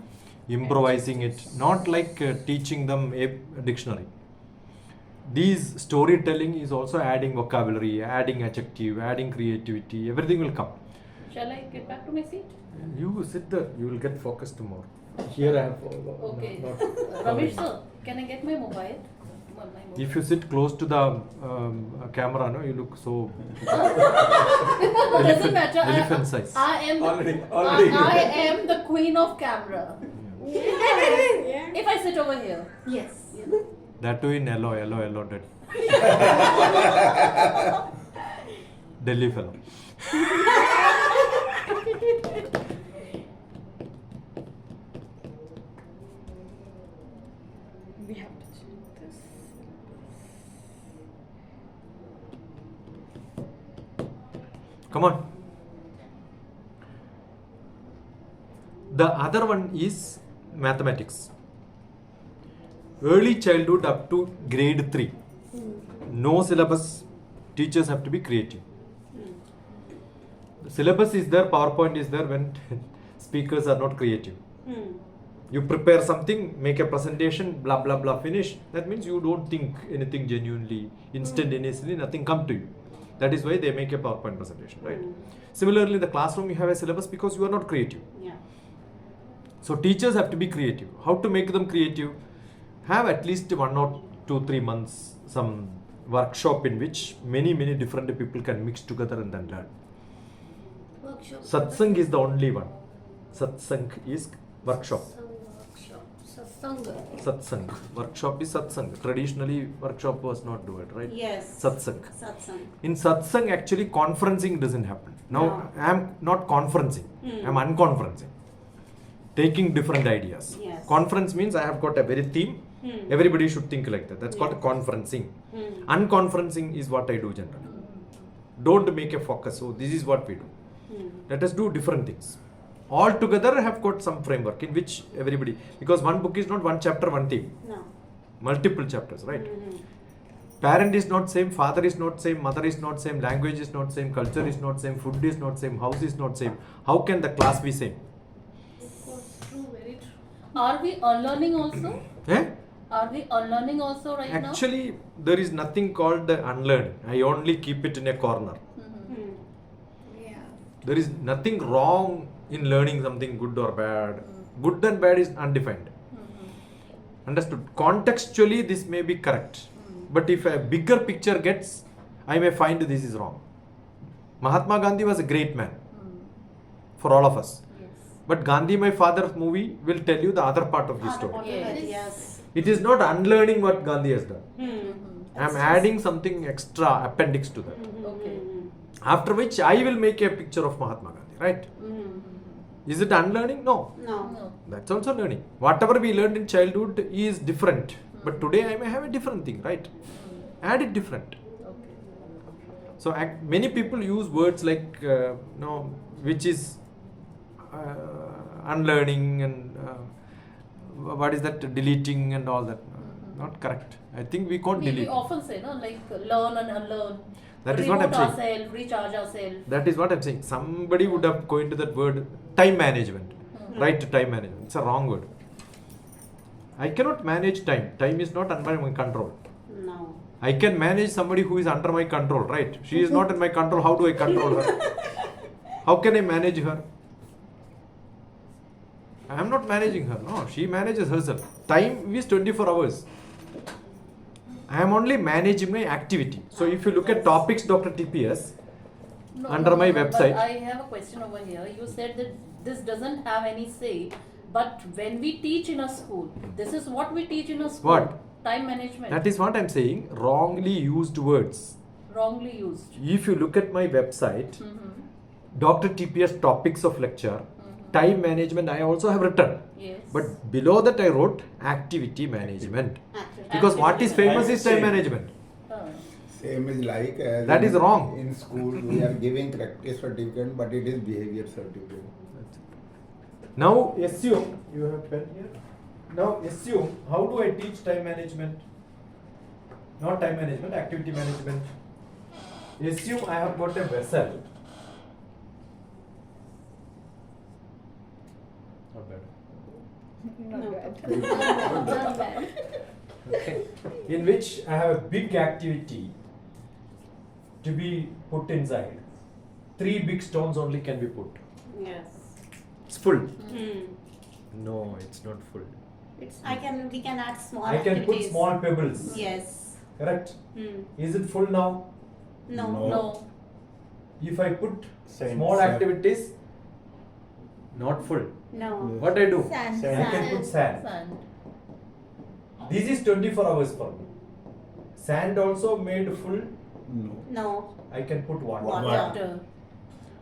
[SPEAKER 1] improvising it, not like teaching them a dictionary. These storytelling is also adding vocabulary, adding adjective, adding creativity, everything will come.
[SPEAKER 2] Shall I get back to my seat?
[SPEAKER 1] You sit there, you will get focused more. Here I have.
[SPEAKER 2] Okay.
[SPEAKER 1] not-
[SPEAKER 2] Ramesh sir, can I get my mobile? My mobile.
[SPEAKER 1] If you sit close to the camera, no, you look so
[SPEAKER 2] Doesn't matter.
[SPEAKER 1] elephant size.
[SPEAKER 2] I am the,
[SPEAKER 7] Already.
[SPEAKER 2] I am the queen of camera. If I sit over here.
[SPEAKER 5] Yes.
[SPEAKER 1] That too in yellow, that. Delhi fellow.
[SPEAKER 4] We have to check this.
[SPEAKER 1] Come on. The other one is mathematics. Early childhood up to grade 3. No syllabus. Teachers have to be creative. The syllabus is there, PowerPoint is there when speakers are not creative. You prepare something, make a presentation, blah blah blah, finish. That means you don't think anything genuinely, instantaneously, nothing come to you. That is why they make a PowerPoint presentation, right? Similarly, in the classroom you have a syllabus because you are not creative.
[SPEAKER 5] Yeah.
[SPEAKER 1] So teachers have to be creative. How to make them creative? Have at least 1 or 2-3 months some workshop in which many different people can mix together and then learn.
[SPEAKER 6] Workshop.
[SPEAKER 1] Satsang is the only one. Satsang is workshop.
[SPEAKER 6] Satsang.
[SPEAKER 1] Satsang. Workshop is satsang. Traditionally, workshop was not do it, right?
[SPEAKER 5] Yes.
[SPEAKER 1] Satsang.
[SPEAKER 5] Satsang.
[SPEAKER 1] In satsang, actually, conferencing doesn't happen. Now,
[SPEAKER 5] No.
[SPEAKER 1] I am not conferencing. I am unconferencing. Taking different ideas.
[SPEAKER 5] Yes.
[SPEAKER 1] Conference means I have got a very theme. Everybody should think like that. That's called conferencing. Unconferencing is what I do generally. Don't make a focus. So this is what we do. Let us do different things. All together have got some framework in which everybody, because one book is not one chapter, one theme.
[SPEAKER 5] No.
[SPEAKER 1] Multiple chapters, right? Parent is not same, father is not same, mother is not same, language is not same, culture is not same, food is not same, house is not same. How can the class be same?
[SPEAKER 6] True, very true.
[SPEAKER 2] Are we unlearning also?
[SPEAKER 1] Eh?
[SPEAKER 2] Are we unlearning also right now?
[SPEAKER 1] Actually, there is nothing called the unlearning. I only keep it in a corner.
[SPEAKER 6] Yeah.
[SPEAKER 1] There is nothing wrong in learning something good or bad. Good and bad is undefined. Understood? Contextually, this may be correct. But if a bigger picture gets, I may find this is wrong. Mahatma Gandhi was a great man for all of us.
[SPEAKER 2] Yes.
[SPEAKER 1] But Gandhi, my father's movie, will tell you the other part of his story.
[SPEAKER 2] Yes.
[SPEAKER 5] Yes.
[SPEAKER 1] It is not unlearning what Gandhi has done. I am adding something extra appendix to that.
[SPEAKER 2] Okay.
[SPEAKER 1] After which I will make a picture of Mahatma Gandhi, right? Is it unlearning? No.
[SPEAKER 5] No.
[SPEAKER 2] No.
[SPEAKER 1] That's also learning. Whatever we learned in childhood is different. But today I may have a different thing, right? Add it different.
[SPEAKER 2] Okay.
[SPEAKER 1] So many people use words like, which is unlearning and what is that, deleting and all that. Not correct. I think we can't
[SPEAKER 2] We
[SPEAKER 1] delete.
[SPEAKER 2] often say, no, like learn and unlearn.
[SPEAKER 1] That is what I'm
[SPEAKER 2] Reboot
[SPEAKER 1] saying.
[SPEAKER 2] ourselves, recharge ourselves.
[SPEAKER 1] That is what I'm saying. Somebody would have coined that word time management. Right to time management. It's a wrong word. I cannot manage time. Time is not under my control.
[SPEAKER 5] No.
[SPEAKER 1] I can manage somebody who is under my control, right? She is not in my control. How do I control her? How can I manage her? I am not managing her. No, she manages herself. Time is 24 hours. I am only managing my activity. So if you look at topics DrTPS,
[SPEAKER 2] No,
[SPEAKER 1] under my
[SPEAKER 2] but
[SPEAKER 1] website.
[SPEAKER 2] I have a question over here. You said that this doesn't have any say, but when we teach in a school, this is what we teach in a school.
[SPEAKER 1] What?
[SPEAKER 2] Time management.
[SPEAKER 1] That is what I am saying. Wrongly used words.
[SPEAKER 2] Wrongly used.
[SPEAKER 1] If you look at my website,
[SPEAKER 2] Mm-hmm.
[SPEAKER 1] DrTPS topics of lecture, time management I also have written.
[SPEAKER 2] Yes.
[SPEAKER 1] But below that I wrote activity management.
[SPEAKER 5] Activity.
[SPEAKER 1] Because what is famous is time
[SPEAKER 7] Same.
[SPEAKER 1] management.
[SPEAKER 3] Same is like as
[SPEAKER 1] That is wrong.
[SPEAKER 3] in school we are giving practice certificate, but it is behavior certificate.
[SPEAKER 1] Now assume, you have pen here. Now assume, how do I teach time management? Not time management, activity management. Assume I have got a vessel. Not bad. Okay. In which I have a big activity to be put inside. 3 big stones only can be put.
[SPEAKER 5] Yes.
[SPEAKER 1] It's full.
[SPEAKER 5] Hmm.
[SPEAKER 1] No, it's not full.
[SPEAKER 5] We can add small
[SPEAKER 1] I can put
[SPEAKER 5] activities.
[SPEAKER 1] small pebbles.
[SPEAKER 5] Yes.
[SPEAKER 1] Correct?
[SPEAKER 5] Hmm.
[SPEAKER 1] Is it full now?
[SPEAKER 5] No.
[SPEAKER 3] No.
[SPEAKER 2] No.
[SPEAKER 1] If I put
[SPEAKER 7] Same.
[SPEAKER 1] small
[SPEAKER 3] Same.
[SPEAKER 1] activities, not full.
[SPEAKER 5] No.
[SPEAKER 3] Yes.
[SPEAKER 1] What I do?
[SPEAKER 4] Sand.
[SPEAKER 7] Sand.
[SPEAKER 1] I can put sand.
[SPEAKER 2] Sand.
[SPEAKER 1] This is 24 hours for me. Sand also made full.
[SPEAKER 3] No.
[SPEAKER 5] No.
[SPEAKER 1] I can put water.
[SPEAKER 5] Water.
[SPEAKER 2] Water.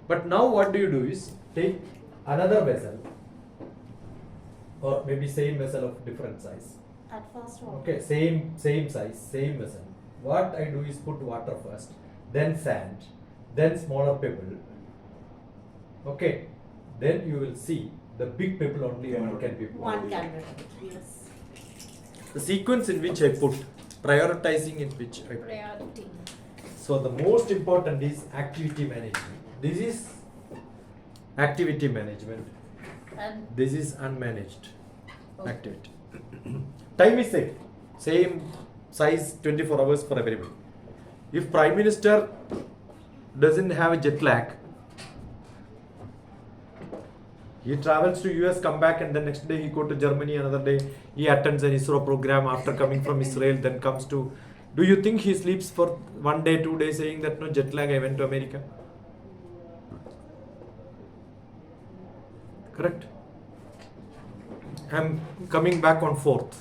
[SPEAKER 1] But now what do you do is take another vessel, or maybe same vessel of different size.
[SPEAKER 5] At first one.
[SPEAKER 1] Okay, same size, same vessel. What I do is put water first, then sand, then smaller pebble. Okay, then you will see the big pebble only one can be put.
[SPEAKER 5] One can be put. Yes.
[SPEAKER 1] The sequence in which I put, prioritizing in which I put.
[SPEAKER 6] Priority.
[SPEAKER 1] So the most important is activity management. This is activity management.
[SPEAKER 2] And
[SPEAKER 1] This is unmanaged
[SPEAKER 2] Okay.
[SPEAKER 1] activity. Time is same size 24 hours for everybody. If Prime Minister doesn't have a jet lag, he travels to US, come back, and then next day he go to Germany, another day he attends an ISRO program after coming from Israel, then comes to. Do you think he sleeps for 1 day, 2 days saying that no jet lag, I went to America? Correct? I'm coming back on 4th.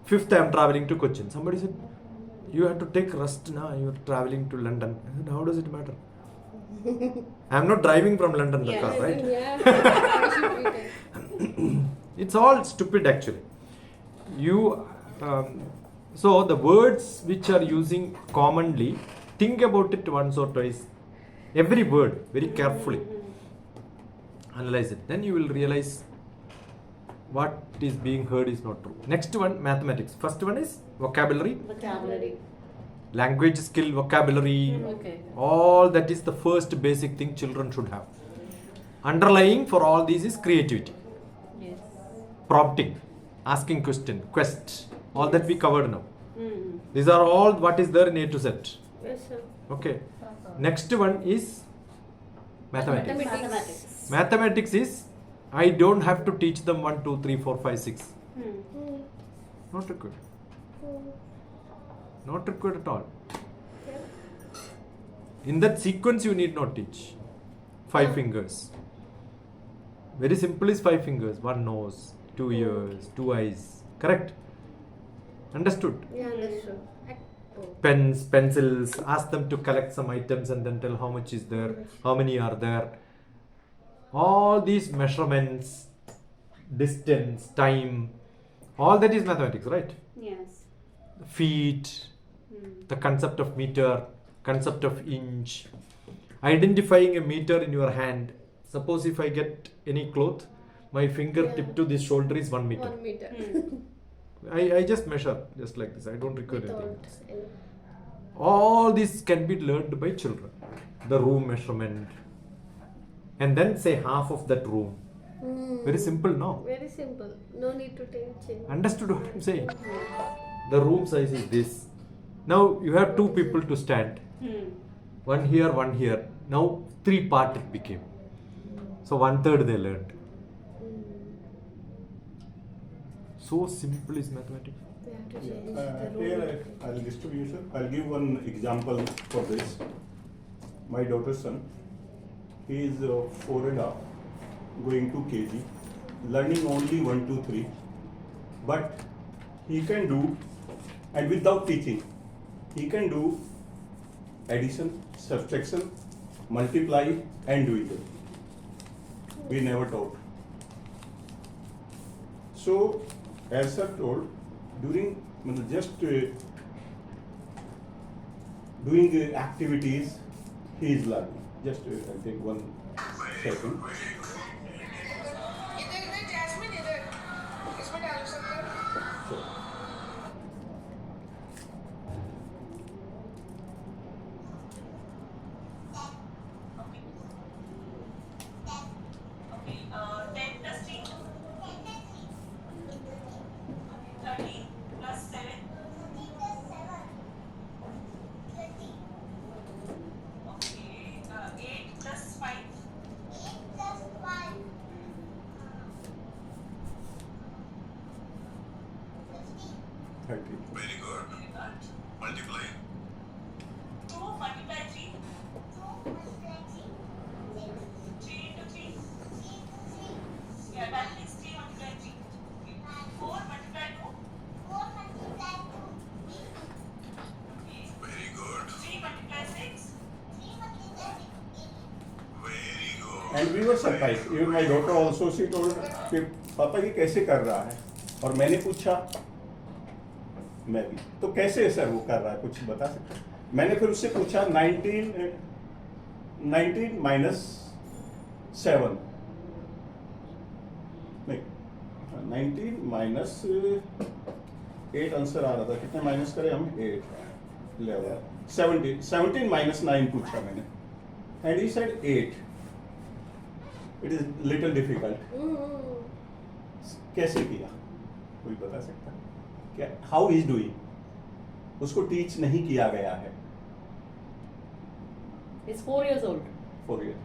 [SPEAKER 1] 5th I'm traveling to Cochin. Somebody said, you have to take rest now, you're traveling to London. I said, how does it matter? I'm not driving from London the
[SPEAKER 5] Yes.
[SPEAKER 1] car, right?
[SPEAKER 6] Yeah.
[SPEAKER 1] It's all stupid actually. So the words which are using commonly, think about it once or twice. Every word very carefully. Analyze it. Then you will realize what is being heard is not true. Next one, mathematics. First one is vocabulary,
[SPEAKER 5] Vocabulary.
[SPEAKER 1] language skill, vocabulary.
[SPEAKER 2] okay.
[SPEAKER 1] All that is the first basic thing children should have. Underlying for all these is creativity,
[SPEAKER 2] Yes.
[SPEAKER 1] prompting, asking question, quest. All that we covered now.
[SPEAKER 5] Hmm.
[SPEAKER 1] These are all what is there in A to Z.
[SPEAKER 6] Yes, sir.
[SPEAKER 1] Okay.
[SPEAKER 2] Uh-huh.
[SPEAKER 1] Next one is mathematics.
[SPEAKER 5] Mathematics.
[SPEAKER 1] Mathematics is I don't have to teach them 1, 2, 3, 4, 5, 6.
[SPEAKER 5] Hmm.
[SPEAKER 1] Not required. Not required at all. In that sequence you need not teach. 5 fingers. Very simple is 5 fingers. 1 nose, 2 ears, 2 eyes. Correct? Understood?
[SPEAKER 6] Yeah, understood.
[SPEAKER 1] Pens, pencils, ask them to collect some items and then tell how much is there, how many are there. All these measurements, distance, time, all that is mathematics, right?
[SPEAKER 5] Yes.
[SPEAKER 1] Feet,
[SPEAKER 5] Hmm.
[SPEAKER 1] the concept of meter, concept of inch, identifying a meter in your hand. Suppose if I get any cloth, my fingertip
[SPEAKER 6] Yeah.
[SPEAKER 1] to this shoulder is 1 meter.
[SPEAKER 6] 1 meter.
[SPEAKER 5] Hmm.
[SPEAKER 1] I just measure just like this. I don't require anything.
[SPEAKER 6] Without any.
[SPEAKER 1] All this can be learned by children. The room measurement, and then say half of that room. Very simple, no?
[SPEAKER 6] Very simple. No need to teach.
[SPEAKER 1] Understood what I'm saying? The room size is this. Now you have two people to stand. One here, one here. Now 3 part it became. So 1/3 they learned. So simple is mathematics.
[SPEAKER 6] They have to change the rule.
[SPEAKER 7] Here I'll distribute, sir. I'll give one example for this. My daughter's son, he is 4.5, going to KG, learning only 1, 2, 3, but he can do, and without teaching, he can do addition, subtraction, multiply, and division. We never taught. So, as sir told, during just doing activities, he is learning. Just I'll take 1 second.
[SPEAKER 8] Very good. Multiply.
[SPEAKER 9] 2 multiply 3. 3 into 3. Yeah, that means 3 multiply 3. 4 multiply 2.
[SPEAKER 8] Very good.
[SPEAKER 9] 3 multiply 6.
[SPEAKER 8] Very good.
[SPEAKER 7] And we were surprised. Even my daughter also, she told कि पापा ये कैसे कर रहा है? और मैंने पूछा, मैं भी, तो कैसे सर वो कर रहा है, कुछ बता सकते हैं? मैंने फिर उससे पूछा 19 minus 7, नहीं 19 minus 8 आंसर आ रहा था, कितने माइनस करें हम? 8 11 17 minus 9 पूछा मैंने, and he said 8. It is little difficult. कैसे किया, कोई बता सकता है क्या? हाउ इज डूइंग, उसको टीच नहीं किया गया है.
[SPEAKER 2] He's 4 years old.
[SPEAKER 7] 4 years,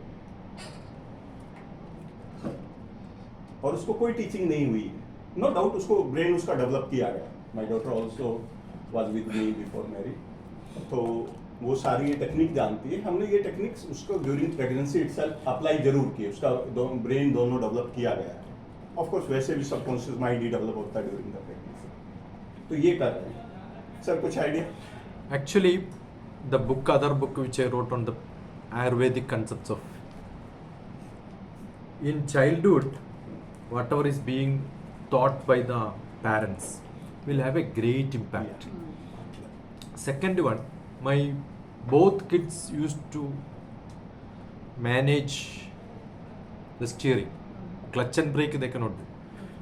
[SPEAKER 7] और उसको कोई टीचिंग नहीं हुई. नो डाउट उसको ब्रेन उसका डेवलप किया गया. My daughter also was with me before marriage, तो वो सारी ये टेक्निक जानती है. हमने ये टेक्निक्स उसको ड्यूरिंग प्रेगनेंसी इटसेल्फ अप्लाई जरूर किए. उसका ब्रेन दोनों डेवलप किया गया है. ऑफ कोर्स वैसे भी सबकॉन्शियस माइंड ही डेवलप होता है ड्यूरिंग द प्रेगनेंसी. तो ये कर रहे हैं सर. कुछ idea?
[SPEAKER 1] Actually, the other book which I wrote on the Ayurvedic concepts of in childhood, whatever is being taught by the parents will have a great impact. Second one, my both kids used to manage the steering. Clutch and brake they cannot do.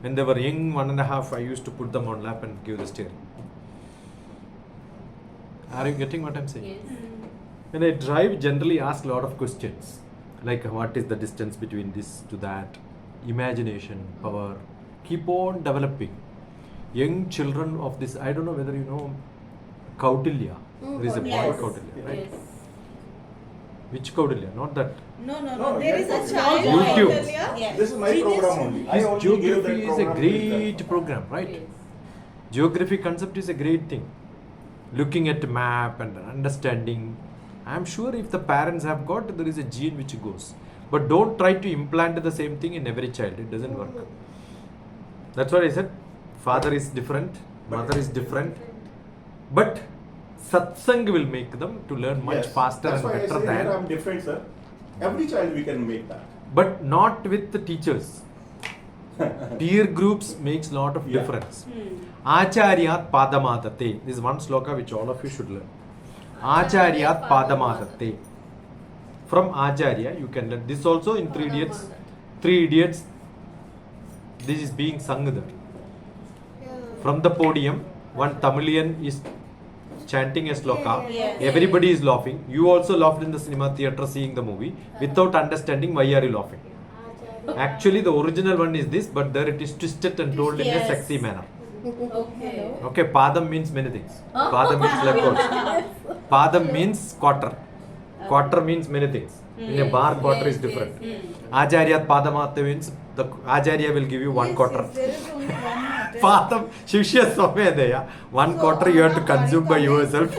[SPEAKER 1] When they were young, 1.5, I used to put them on lap and give the steering. Are you getting what I'm saying?
[SPEAKER 2] Yes.
[SPEAKER 1] When I drive, generally ask a lot of questions, like what is the distance between this to that, imagination, power, keep on developing. Young children of this, I don't know whether you know Kautilya. There is a boy
[SPEAKER 2] Yes.
[SPEAKER 1] Kautilya, right?
[SPEAKER 2] Yes.
[SPEAKER 1] Which Kautilya? Not that.
[SPEAKER 4] No.
[SPEAKER 7] No,
[SPEAKER 4] There is a
[SPEAKER 7] that's
[SPEAKER 4] child.
[SPEAKER 1] YouTube.
[SPEAKER 4] Kautilya.
[SPEAKER 2] Yes.
[SPEAKER 7] This is my program only. I
[SPEAKER 1] His
[SPEAKER 7] only give that
[SPEAKER 1] geography is a
[SPEAKER 7] program to
[SPEAKER 1] great
[SPEAKER 7] the-
[SPEAKER 1] program, right?
[SPEAKER 2] Yes.
[SPEAKER 1] Geography concept is a great thing. Looking at map and understanding. I'm sure if the parents have got, there is a gene which goes. But don't try to implant the same thing in every child. It doesn't work. That's what I said. Father is different, mother is different. But satsang will make them to learn much
[SPEAKER 7] Yes.
[SPEAKER 1] faster
[SPEAKER 7] That's
[SPEAKER 1] and
[SPEAKER 7] why I
[SPEAKER 1] better
[SPEAKER 7] say here
[SPEAKER 1] than.
[SPEAKER 7] I'm different, sir. Every child we can make that.
[SPEAKER 1] But not with the teachers. Peer groups makes lot of
[SPEAKER 7] Yeah.
[SPEAKER 1] difference. Acharyat padamadate. This is one sloka which all of you should learn. Acharyat padamadate. From Acharya you can learn. This also in 3 Idiots. 3 Idiots. This is being sung there. From the podium, one Tamilian is chanting a sloka.
[SPEAKER 5] Yes.
[SPEAKER 1] Everybody is laughing. You also laughed in the cinema theatre seeing the movie without understanding why are you laughing. Actually, the original one is this, but there it is twisted and told in a
[SPEAKER 5] Yes.
[SPEAKER 1] sexy manner.
[SPEAKER 2] Okay.
[SPEAKER 1] Okay, padam means many things. Padam means left foot. Padam means quarter. Quarter means many things. In a bar, quarter is different. Acharyat padamate means the Acharya will give you one quarter.
[SPEAKER 4] There is only one matter.
[SPEAKER 1] Padam Shikshya Swamedeya. One quarter you have to consume by yourself.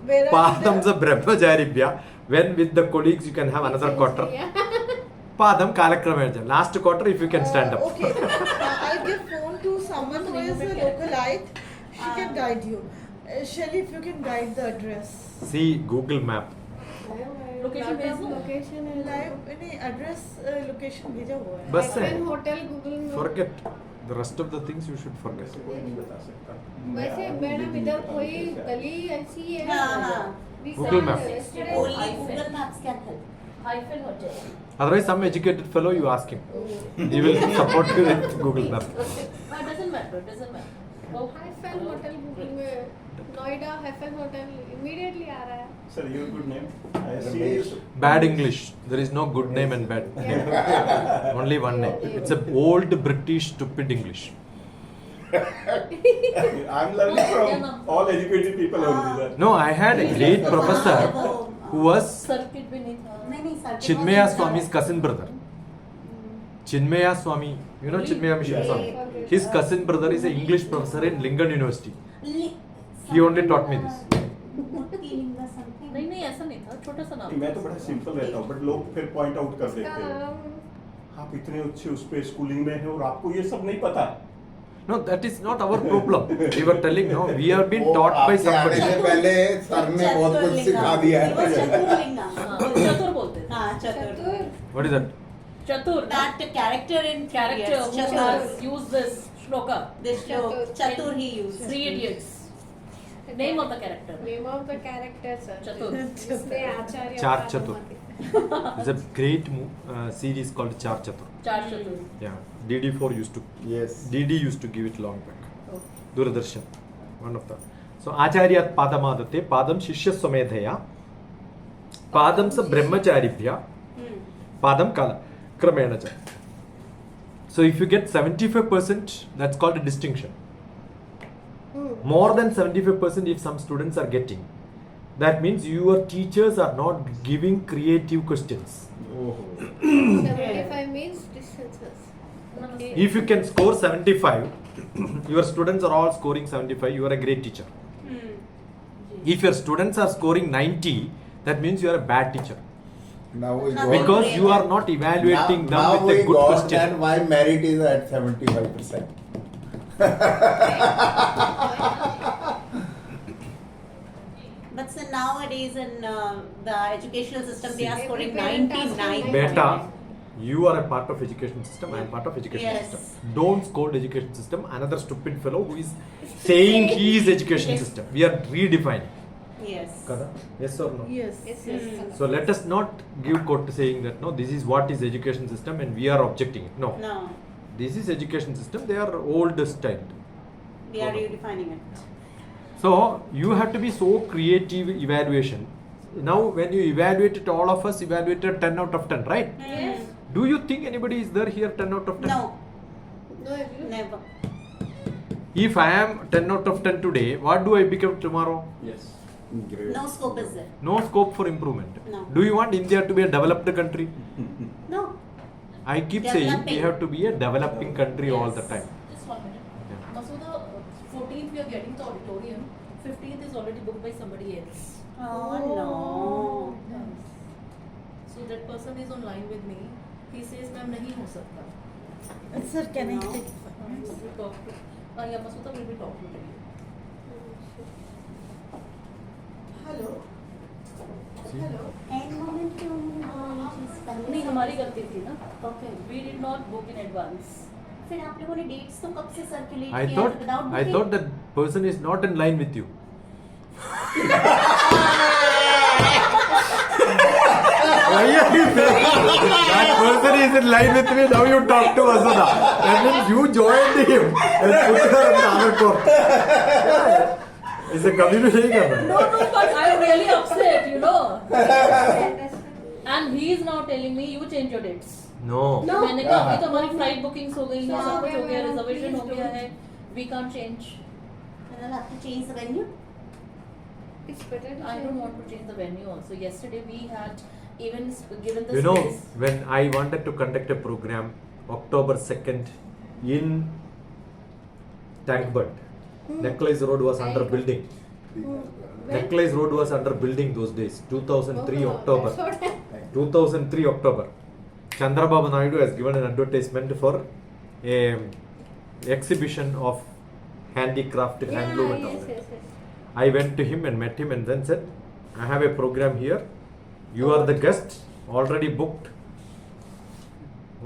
[SPEAKER 4] Whereas
[SPEAKER 1] Padam is a brahmacharibhya. When with the colleagues you can have another quarter. Padam kalakrameja. Last quarter if you can stand up.
[SPEAKER 4] Okay, I'll give phone to someone who is a localite. She can guide you. Shelly, if you can guide the address.
[SPEAKER 1] See Google map.
[SPEAKER 2] Location भेज दो।
[SPEAKER 6] Location है
[SPEAKER 4] Live, नहीं address location भेजा हुआ है.
[SPEAKER 1] बस है.
[SPEAKER 6] Hotel Google में
[SPEAKER 1] Forget. The rest of the things you should forget.
[SPEAKER 7] नहीं बता सकता
[SPEAKER 6] वैसे मैडम इधर कोई गली ऐसी है
[SPEAKER 5] हाँ.
[SPEAKER 6] We
[SPEAKER 1] Google
[SPEAKER 6] saw
[SPEAKER 1] Map.
[SPEAKER 6] yesterday.
[SPEAKER 5] Only Google Maps can help.
[SPEAKER 2] Hyphen hotel.
[SPEAKER 1] Otherwise, some educated fellow you ask him. He will support you with Google Map.
[SPEAKER 2] It doesn't matter. It doesn't matter. Oh,
[SPEAKER 6] hyphen hotel Google में Noida hyphen hotel immediately आ रहा है.
[SPEAKER 7] Sir, your good name? I see you.
[SPEAKER 1] Bad English. There is no good name and bad. Only one name. It's a old British stupid English.
[SPEAKER 7] I'm learning from all educated people only, sir.
[SPEAKER 1] No, I had a great professor who was
[SPEAKER 2] circuit भी नहीं था.
[SPEAKER 5] नहीं sir.
[SPEAKER 1] Chinmaya Swami's cousin brother. Chinmaya Swami, you know Chinmaya Mission Swami. His cousin brother is an English professor in Lincoln University. He only taught me this.
[SPEAKER 2] नहीं नहीं ऐसा नहीं था. छोटा सा नाम.
[SPEAKER 7] मैं तो बड़ा सिंपल रहता हूँ, बट लोग फिर पॉइंट आउट कर देते हैं आप इतने अच्छे उस पे स्कूलिंग में हैं और आपको ये सब नहीं पता.
[SPEAKER 1] No, that is not our problem. We were telling, no, we have been taught by
[SPEAKER 3] आपके आने
[SPEAKER 1] somebody.
[SPEAKER 3] से पहले सर ने बहुत कुछ सिखा दिया है.
[SPEAKER 2] चतुर बोलते थे.
[SPEAKER 5] हाँ, चतुर.
[SPEAKER 1] What is that?
[SPEAKER 2] Chatur.
[SPEAKER 5] That character in
[SPEAKER 2] Character
[SPEAKER 5] yes,
[SPEAKER 2] who
[SPEAKER 5] Chatur.
[SPEAKER 2] has used this shloka.
[SPEAKER 5] This show, Chatur he used.
[SPEAKER 2] 3 Idiots. Name of the character.
[SPEAKER 6] Name of the character sir
[SPEAKER 2] चतुर.
[SPEAKER 6] इसमें आचार्य
[SPEAKER 1] Char Chatur. There's a great series called Char Chatur.
[SPEAKER 2] चार चतुर.
[SPEAKER 1] Yeah, DD4 used to.
[SPEAKER 3] Yes.
[SPEAKER 1] DD used to give it long back. Doordarshan, one of the. So Acharyat Padamadate, Padam Shishya Swamedhaya, Padam sa Brahmacharibhya, Padam Kala, Kramena cha. So if you get 75%, that's called a distinction. More than 75% if some students are getting, that means your teachers are not giving creative questions.
[SPEAKER 6] 75 means distances.
[SPEAKER 1] If you can score 75, your students are all scoring 75, you are a great teacher. If your students are scoring 90, that means you are a bad teacher.
[SPEAKER 3] Now we got,
[SPEAKER 1] Because you are not evaluating
[SPEAKER 3] now
[SPEAKER 1] them
[SPEAKER 3] we
[SPEAKER 1] with a good
[SPEAKER 3] got
[SPEAKER 1] question.
[SPEAKER 3] that why merit is at 75%.
[SPEAKER 5] But so nowadays in the educational system, they are scoring
[SPEAKER 6] Every parent has
[SPEAKER 5] 99.
[SPEAKER 1] Beta, you are a part of education system, I am part of education
[SPEAKER 5] Yes.
[SPEAKER 1] system. Don't scold education system. Another stupid fellow who is saying he is education system. We are redefining.
[SPEAKER 5] Yes.
[SPEAKER 1] Kada? Yes or no?
[SPEAKER 4] Yes.
[SPEAKER 6] Yes, yes.
[SPEAKER 1] So let us not give quote saying that no, this is what is education system and we are objecting it. No.
[SPEAKER 5] No,
[SPEAKER 1] This is education system. They are old style.
[SPEAKER 5] we are redefining it.
[SPEAKER 1] So you have to be so creative evaluation. Now when you evaluate it, all of us evaluated 10 out of 10, right?
[SPEAKER 5] Yes.
[SPEAKER 1] Do you think anybody is there here 10 out of 10?
[SPEAKER 5] No,
[SPEAKER 6] No, you
[SPEAKER 5] never.
[SPEAKER 1] If I am 10 out of 10 today, what do I become tomorrow?
[SPEAKER 7] Yes.
[SPEAKER 3] Great.
[SPEAKER 5] No scope is there.
[SPEAKER 1] No scope for improvement.
[SPEAKER 5] No.
[SPEAKER 1] Do you want India to be a developed country?
[SPEAKER 5] No.
[SPEAKER 1] I keep saying we
[SPEAKER 5] Developing.
[SPEAKER 1] have to be a developing country all the time.
[SPEAKER 2] Just 1 minute.
[SPEAKER 1] Yeah.
[SPEAKER 2] Masuda, 14th we are getting the auditorium. 15th is already booked by somebody else.
[SPEAKER 5] Oh no.
[SPEAKER 2] So that person is online with me. He says, "Ma'am, नहीं हो सकता."
[SPEAKER 4] Sir, can I
[SPEAKER 5] No.
[SPEAKER 4] take 5 minutes?
[SPEAKER 2] So we talk to. Yeah, Masuda will be talking to you.
[SPEAKER 4] Hello. Hello.
[SPEAKER 5] End moment to
[SPEAKER 2] नहीं हमारी गलती थी ना.
[SPEAKER 5] Okay.
[SPEAKER 2] We did not book in advance.
[SPEAKER 5] फिर आप लोगों ने dates तो कब से circulate
[SPEAKER 1] I
[SPEAKER 5] किया
[SPEAKER 1] thought
[SPEAKER 5] without
[SPEAKER 1] I
[SPEAKER 5] booking?
[SPEAKER 1] thought that person is not in line with you. Why are you saying that person is in line with me? Now you talk to Masuda. That means you joined him and put her in the other court. इसे कभी भी नहीं करना.
[SPEAKER 2] No, but I'm really upset, you know. And he is now telling me you change your dates.
[SPEAKER 1] No.
[SPEAKER 2] मैंने कहा अभी तो हमारी फ्लाइट बुकिंग्स हो गई हैं, सब कुछ हो गया,
[SPEAKER 6] Yeah,
[SPEAKER 2] रिजर्वेशन हो
[SPEAKER 6] please
[SPEAKER 2] गया
[SPEAKER 6] do.
[SPEAKER 2] है. We can't change.
[SPEAKER 5] And I'll have to change the venue.
[SPEAKER 6] It's better to
[SPEAKER 2] I don't want to change the venue also. Yesterday we had even given the
[SPEAKER 1] You know,
[SPEAKER 2] space.
[SPEAKER 1] when I wanted to conduct a program October 2nd in Tankbud, Necklace Road was under building. Necklace Road was under building those days. 2003 October. 2003 October. Chandrababu Naidu has given an advertisement for a exhibition of handicraft, handloom and all that.
[SPEAKER 6] Yes.
[SPEAKER 1] I went to him and met him and then said, I have a program here. You are the guest, already booked.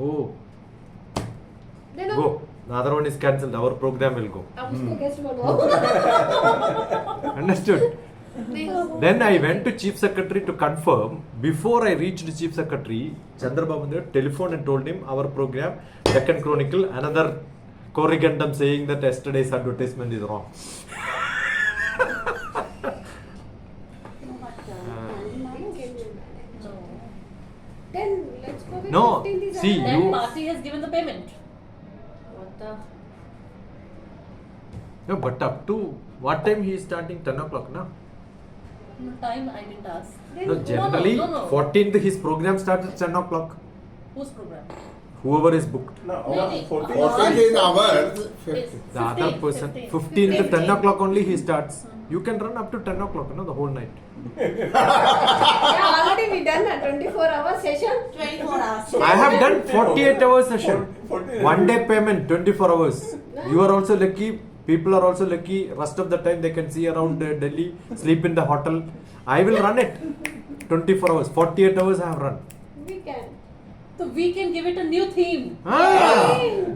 [SPEAKER 1] Oh,
[SPEAKER 6] Then
[SPEAKER 1] go. The other one is cancelled. Our program will go.
[SPEAKER 6] अब उसको guest बनाओ.
[SPEAKER 1] Understood?
[SPEAKER 6] नहीं.
[SPEAKER 1] Then I went to Chief Secretary to confirm. Before I reached Chief Secretary, Chandrababu Naidu telephoned and told him our program, Deccan Chronicle, another corrigendum saying that yesterday's advertisement is wrong.
[SPEAKER 5] You know what?
[SPEAKER 2] No.
[SPEAKER 6] Then let's go with
[SPEAKER 1] No,
[SPEAKER 6] 15th is
[SPEAKER 1] see,
[SPEAKER 6] our
[SPEAKER 2] That
[SPEAKER 1] you-
[SPEAKER 2] party has given the payment.
[SPEAKER 6] What the?
[SPEAKER 1] No, but up to what time he is starting? 10 o'clock, no?
[SPEAKER 2] No, time I didn't ask.
[SPEAKER 6] Then
[SPEAKER 1] No, generally,
[SPEAKER 2] no.
[SPEAKER 1] 14th his program starts at 10 o'clock.
[SPEAKER 2] Whose program?
[SPEAKER 1] Whoever is booked.
[SPEAKER 7] No,
[SPEAKER 2] No, no.
[SPEAKER 7] 14.
[SPEAKER 3] 14 is ours.
[SPEAKER 2] It's
[SPEAKER 1] The other
[SPEAKER 2] 15th,
[SPEAKER 1] person,
[SPEAKER 2] 15th.
[SPEAKER 1] 15th to 10 o'clock only he starts. You can run up to 10 o'clock, no, the whole night.
[SPEAKER 6] Yeah, already we done a 24-hour session.
[SPEAKER 5] 24 hours.
[SPEAKER 1] I have done 48 hours session.
[SPEAKER 7] 14.
[SPEAKER 1] One day payment, 24 hours. You are also lucky. People are also lucky. Rest of the time they can see around Delhi, sleep in the hotel. I will run it. 24 hours. 48 hours I have run.
[SPEAKER 6] We can.
[SPEAKER 2] So we can give it a new theme.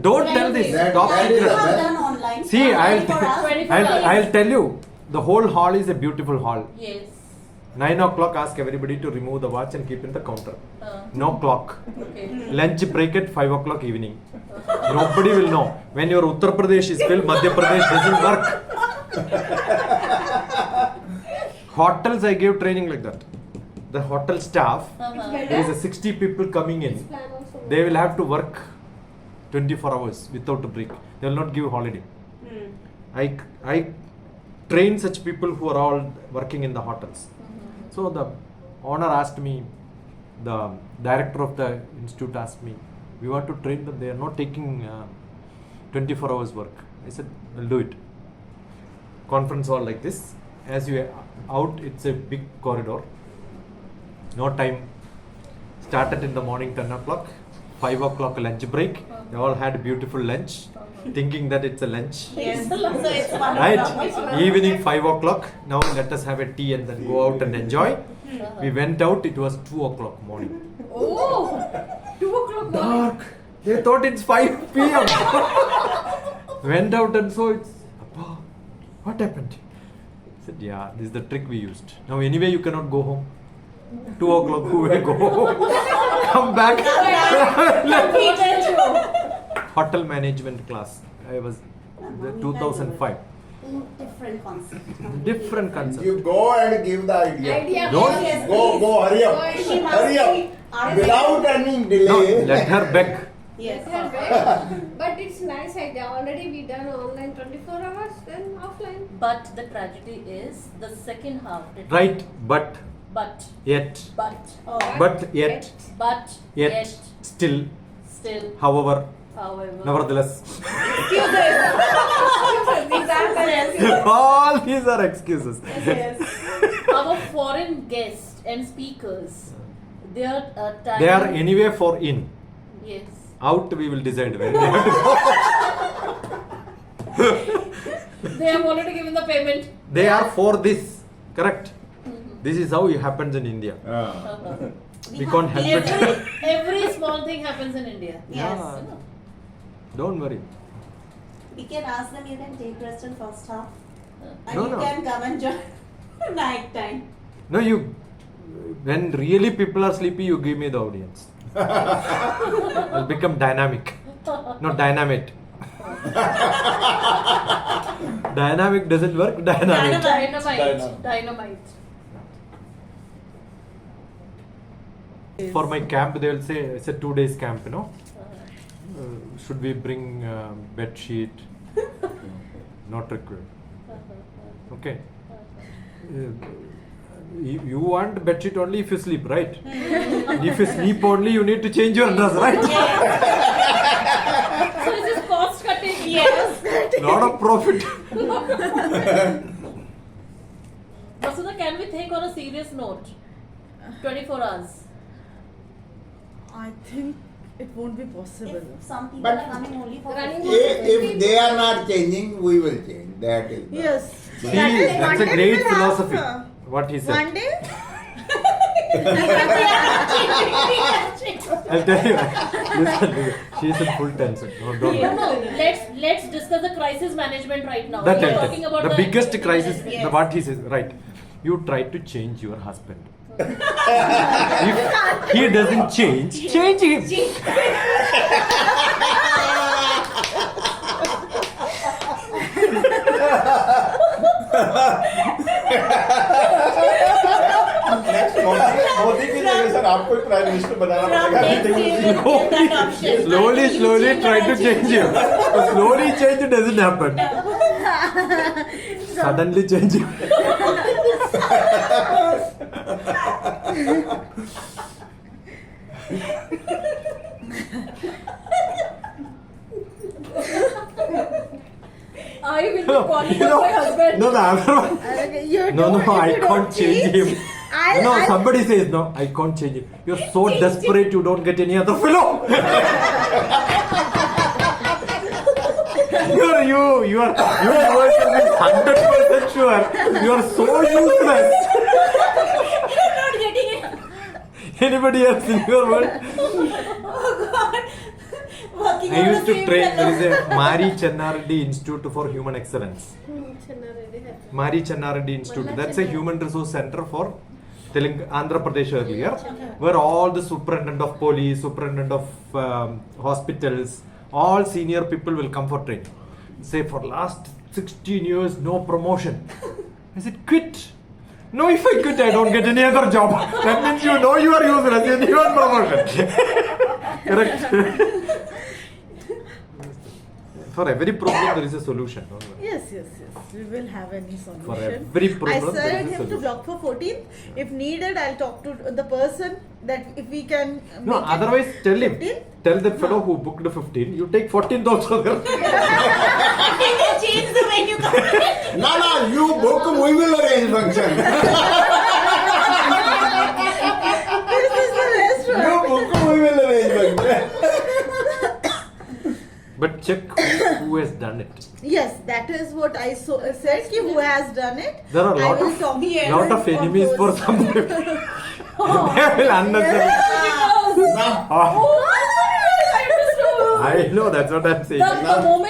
[SPEAKER 1] Don't tell this. Top
[SPEAKER 3] That is
[SPEAKER 1] secret.
[SPEAKER 3] the
[SPEAKER 5] All
[SPEAKER 3] best.
[SPEAKER 5] done online.
[SPEAKER 1] See, I'll
[SPEAKER 5] 24 hours.
[SPEAKER 2] 24 hours.
[SPEAKER 1] I'll tell you. The whole hall is a beautiful hall.
[SPEAKER 2] Yes.
[SPEAKER 1] 9 o'clock, ask everybody to remove the watch and keep in the counter. No clock.
[SPEAKER 2] Okay.
[SPEAKER 1] Lunch break at 5 o'clock evening. Nobody will know. When your Uttar Pradesh is filled, Madhya Pradesh doesn't work. Hotels, I gave training like that. The hotel staff, there is a 60 people coming in.
[SPEAKER 6] Plan also.
[SPEAKER 1] They will have to work 24 hours without a break. They will not give holiday. I train such people who are all working in the hotels. So the owner asked me, the director of the institute asked me, we want to train them. They are not taking 24 hours work. I said, we'll do it. Conference hall like this. As you are out, it's a big corridor. No time. Started in the morning 10 o'clock. 5 o'clock lunch break. They all had beautiful lunch, thinking that it's a lunch.
[SPEAKER 5] Yes. So it's one
[SPEAKER 1] Right?
[SPEAKER 5] o'clock.
[SPEAKER 1] Evening 5 o'clock. Now let us have a tea and then go out and enjoy. We went out. It was 2 o'clock morning.
[SPEAKER 2] Oh, 2 o'clock.
[SPEAKER 1] Dark. They thought it's 5 p.m. Went out and saw it's. Appa, what happened? I said, yeah, this is the trick we used. Now anyway you cannot go home. 2 o'clock, who will go home? Come back. Hotel management class. I was the 2005.
[SPEAKER 5] Different concept.
[SPEAKER 1] Different concept.
[SPEAKER 3] You go and give the idea.
[SPEAKER 6] Idea.
[SPEAKER 1] Don't-
[SPEAKER 6] Yes,
[SPEAKER 3] Go,
[SPEAKER 6] please.
[SPEAKER 3] go, hurry up.
[SPEAKER 5] She must
[SPEAKER 3] Hurry up.
[SPEAKER 5] be our
[SPEAKER 3] Without any
[SPEAKER 1] No,
[SPEAKER 3] delay.
[SPEAKER 1] let her beg.
[SPEAKER 5] Yes.
[SPEAKER 6] But it's nice idea. Already we done online 24 hours, then offline.
[SPEAKER 2] But the tragedy is the second half.
[SPEAKER 1] Right, but
[SPEAKER 2] But,
[SPEAKER 1] yet,
[SPEAKER 5] Oh.
[SPEAKER 1] but yet,
[SPEAKER 2] yet,
[SPEAKER 1] still,
[SPEAKER 2] still,
[SPEAKER 1] however,
[SPEAKER 2] however.
[SPEAKER 1] nevertheless.
[SPEAKER 6] Excuses.
[SPEAKER 1] All these are excuses.
[SPEAKER 2] Our foreign guests and speakers, their time.
[SPEAKER 1] They are anyway for in.
[SPEAKER 2] Yes.
[SPEAKER 1] Out we will decide when they have to go.
[SPEAKER 2] They have already given the payment.
[SPEAKER 1] They are for this. Correct. This is how it happens in India. We can't help it.
[SPEAKER 2] Every small thing happens in India.
[SPEAKER 5] Yes.
[SPEAKER 1] Don't worry.
[SPEAKER 5] We can ask them, you can take rest in first half. And
[SPEAKER 1] No,
[SPEAKER 5] you
[SPEAKER 1] no.
[SPEAKER 5] can come and join night time.
[SPEAKER 1] No, you when really people are sleepy, you give me the audience. I'll become dynamic. No, dynamite. Dynamic doesn't work. Dynamite.
[SPEAKER 2] Dynamite.
[SPEAKER 1] For my camp, they will say it's a 2 days camp. You know, should we bring bed sheet? Not required. Okay. You want bed sheet only if you sleep, right? If you sleep only, you need to change your dress, right?
[SPEAKER 2] So this is cost cutting. Yes.
[SPEAKER 1] Lot of profit.
[SPEAKER 2] Masuda, can we think on a serious note? 24 hours.
[SPEAKER 4] I think it won't be possible.
[SPEAKER 5] If some people
[SPEAKER 3] But-
[SPEAKER 5] are coming only for
[SPEAKER 2] Running
[SPEAKER 5] 15
[SPEAKER 3] If they are not changing, we will change. That is. the-
[SPEAKER 4] Yes.
[SPEAKER 1] See,
[SPEAKER 4] That is
[SPEAKER 1] that's
[SPEAKER 4] one
[SPEAKER 1] a
[SPEAKER 4] day
[SPEAKER 1] great
[SPEAKER 4] we will have,
[SPEAKER 1] philosophy. What he said.
[SPEAKER 4] One day?
[SPEAKER 1] I'll tell you. Listen, she's in full tension. No, don't.
[SPEAKER 2] No, let's discuss the crisis management right now.
[SPEAKER 1] That
[SPEAKER 2] We are
[SPEAKER 1] I'll
[SPEAKER 2] talking
[SPEAKER 1] tell.
[SPEAKER 2] about
[SPEAKER 1] The biggest crisis,
[SPEAKER 2] Yes.
[SPEAKER 1] what he says, right? You try to change your husband. If he doesn't change him.
[SPEAKER 7] Modi की जगह sir आपको ही prime minister बनाना पड़ेगा.
[SPEAKER 1] Slowly try to change him. But slowly change doesn't happen. Suddenly change him.
[SPEAKER 2] I will be calling up my husband.
[SPEAKER 1] No, the other one.
[SPEAKER 4] You
[SPEAKER 1] No,
[SPEAKER 4] don't-
[SPEAKER 1] I
[SPEAKER 4] if you
[SPEAKER 1] can't
[SPEAKER 4] don't
[SPEAKER 1] change him.
[SPEAKER 4] I'll-
[SPEAKER 1] Somebody says no, I can't change him. You're so desperate you don't get any other fellow. You are 100% sure. You are so useless.
[SPEAKER 2] You're not getting it.
[SPEAKER 1] Anybody else in your world?
[SPEAKER 2] Working
[SPEAKER 1] I
[SPEAKER 2] on
[SPEAKER 1] used
[SPEAKER 2] the
[SPEAKER 1] to
[SPEAKER 2] same
[SPEAKER 1] train. There
[SPEAKER 2] level.
[SPEAKER 1] is a Mari Chennarreddy Institute for Human Excellence. Mari Chennarreddy Institute. That's a human resource center for Andhra Pradesh earlier, where all the superintendent of police, superintendent of hospitals, all senior people will come for training. Say for last 16 years, no promotion. I said, quit. No, if I quit, I don't get any other job. That means you know you are useless. You need one promotion. Correct. For every problem, there is a solution. Don't worry.
[SPEAKER 4] Yes. We will have any solution.
[SPEAKER 1] For every problem,
[SPEAKER 4] I
[SPEAKER 1] there is a
[SPEAKER 4] said him to
[SPEAKER 1] solution.
[SPEAKER 4] block for 14th. If needed, I'll talk to the person that if we can.
[SPEAKER 1] No,
[SPEAKER 4] make it
[SPEAKER 1] otherwise tell him.
[SPEAKER 4] 15th.
[SPEAKER 1] Tell the fellow who booked the 15, you take 14th also there.
[SPEAKER 2] Change the menu.
[SPEAKER 3] No, you book, we will arrange function.
[SPEAKER 4] This is the restaurant.
[SPEAKER 3] You book, we will arrange function.
[SPEAKER 1] But check who has done it.
[SPEAKER 4] Yes, that is what I said. Ki who has done it?
[SPEAKER 1] There are
[SPEAKER 4] I
[SPEAKER 1] lot
[SPEAKER 4] will
[SPEAKER 1] of
[SPEAKER 4] talk
[SPEAKER 1] lot of enemies for
[SPEAKER 4] those.
[SPEAKER 1] some people. They will understand.
[SPEAKER 2] Oh,
[SPEAKER 1] I know, that's what I'm saying.
[SPEAKER 2] the moment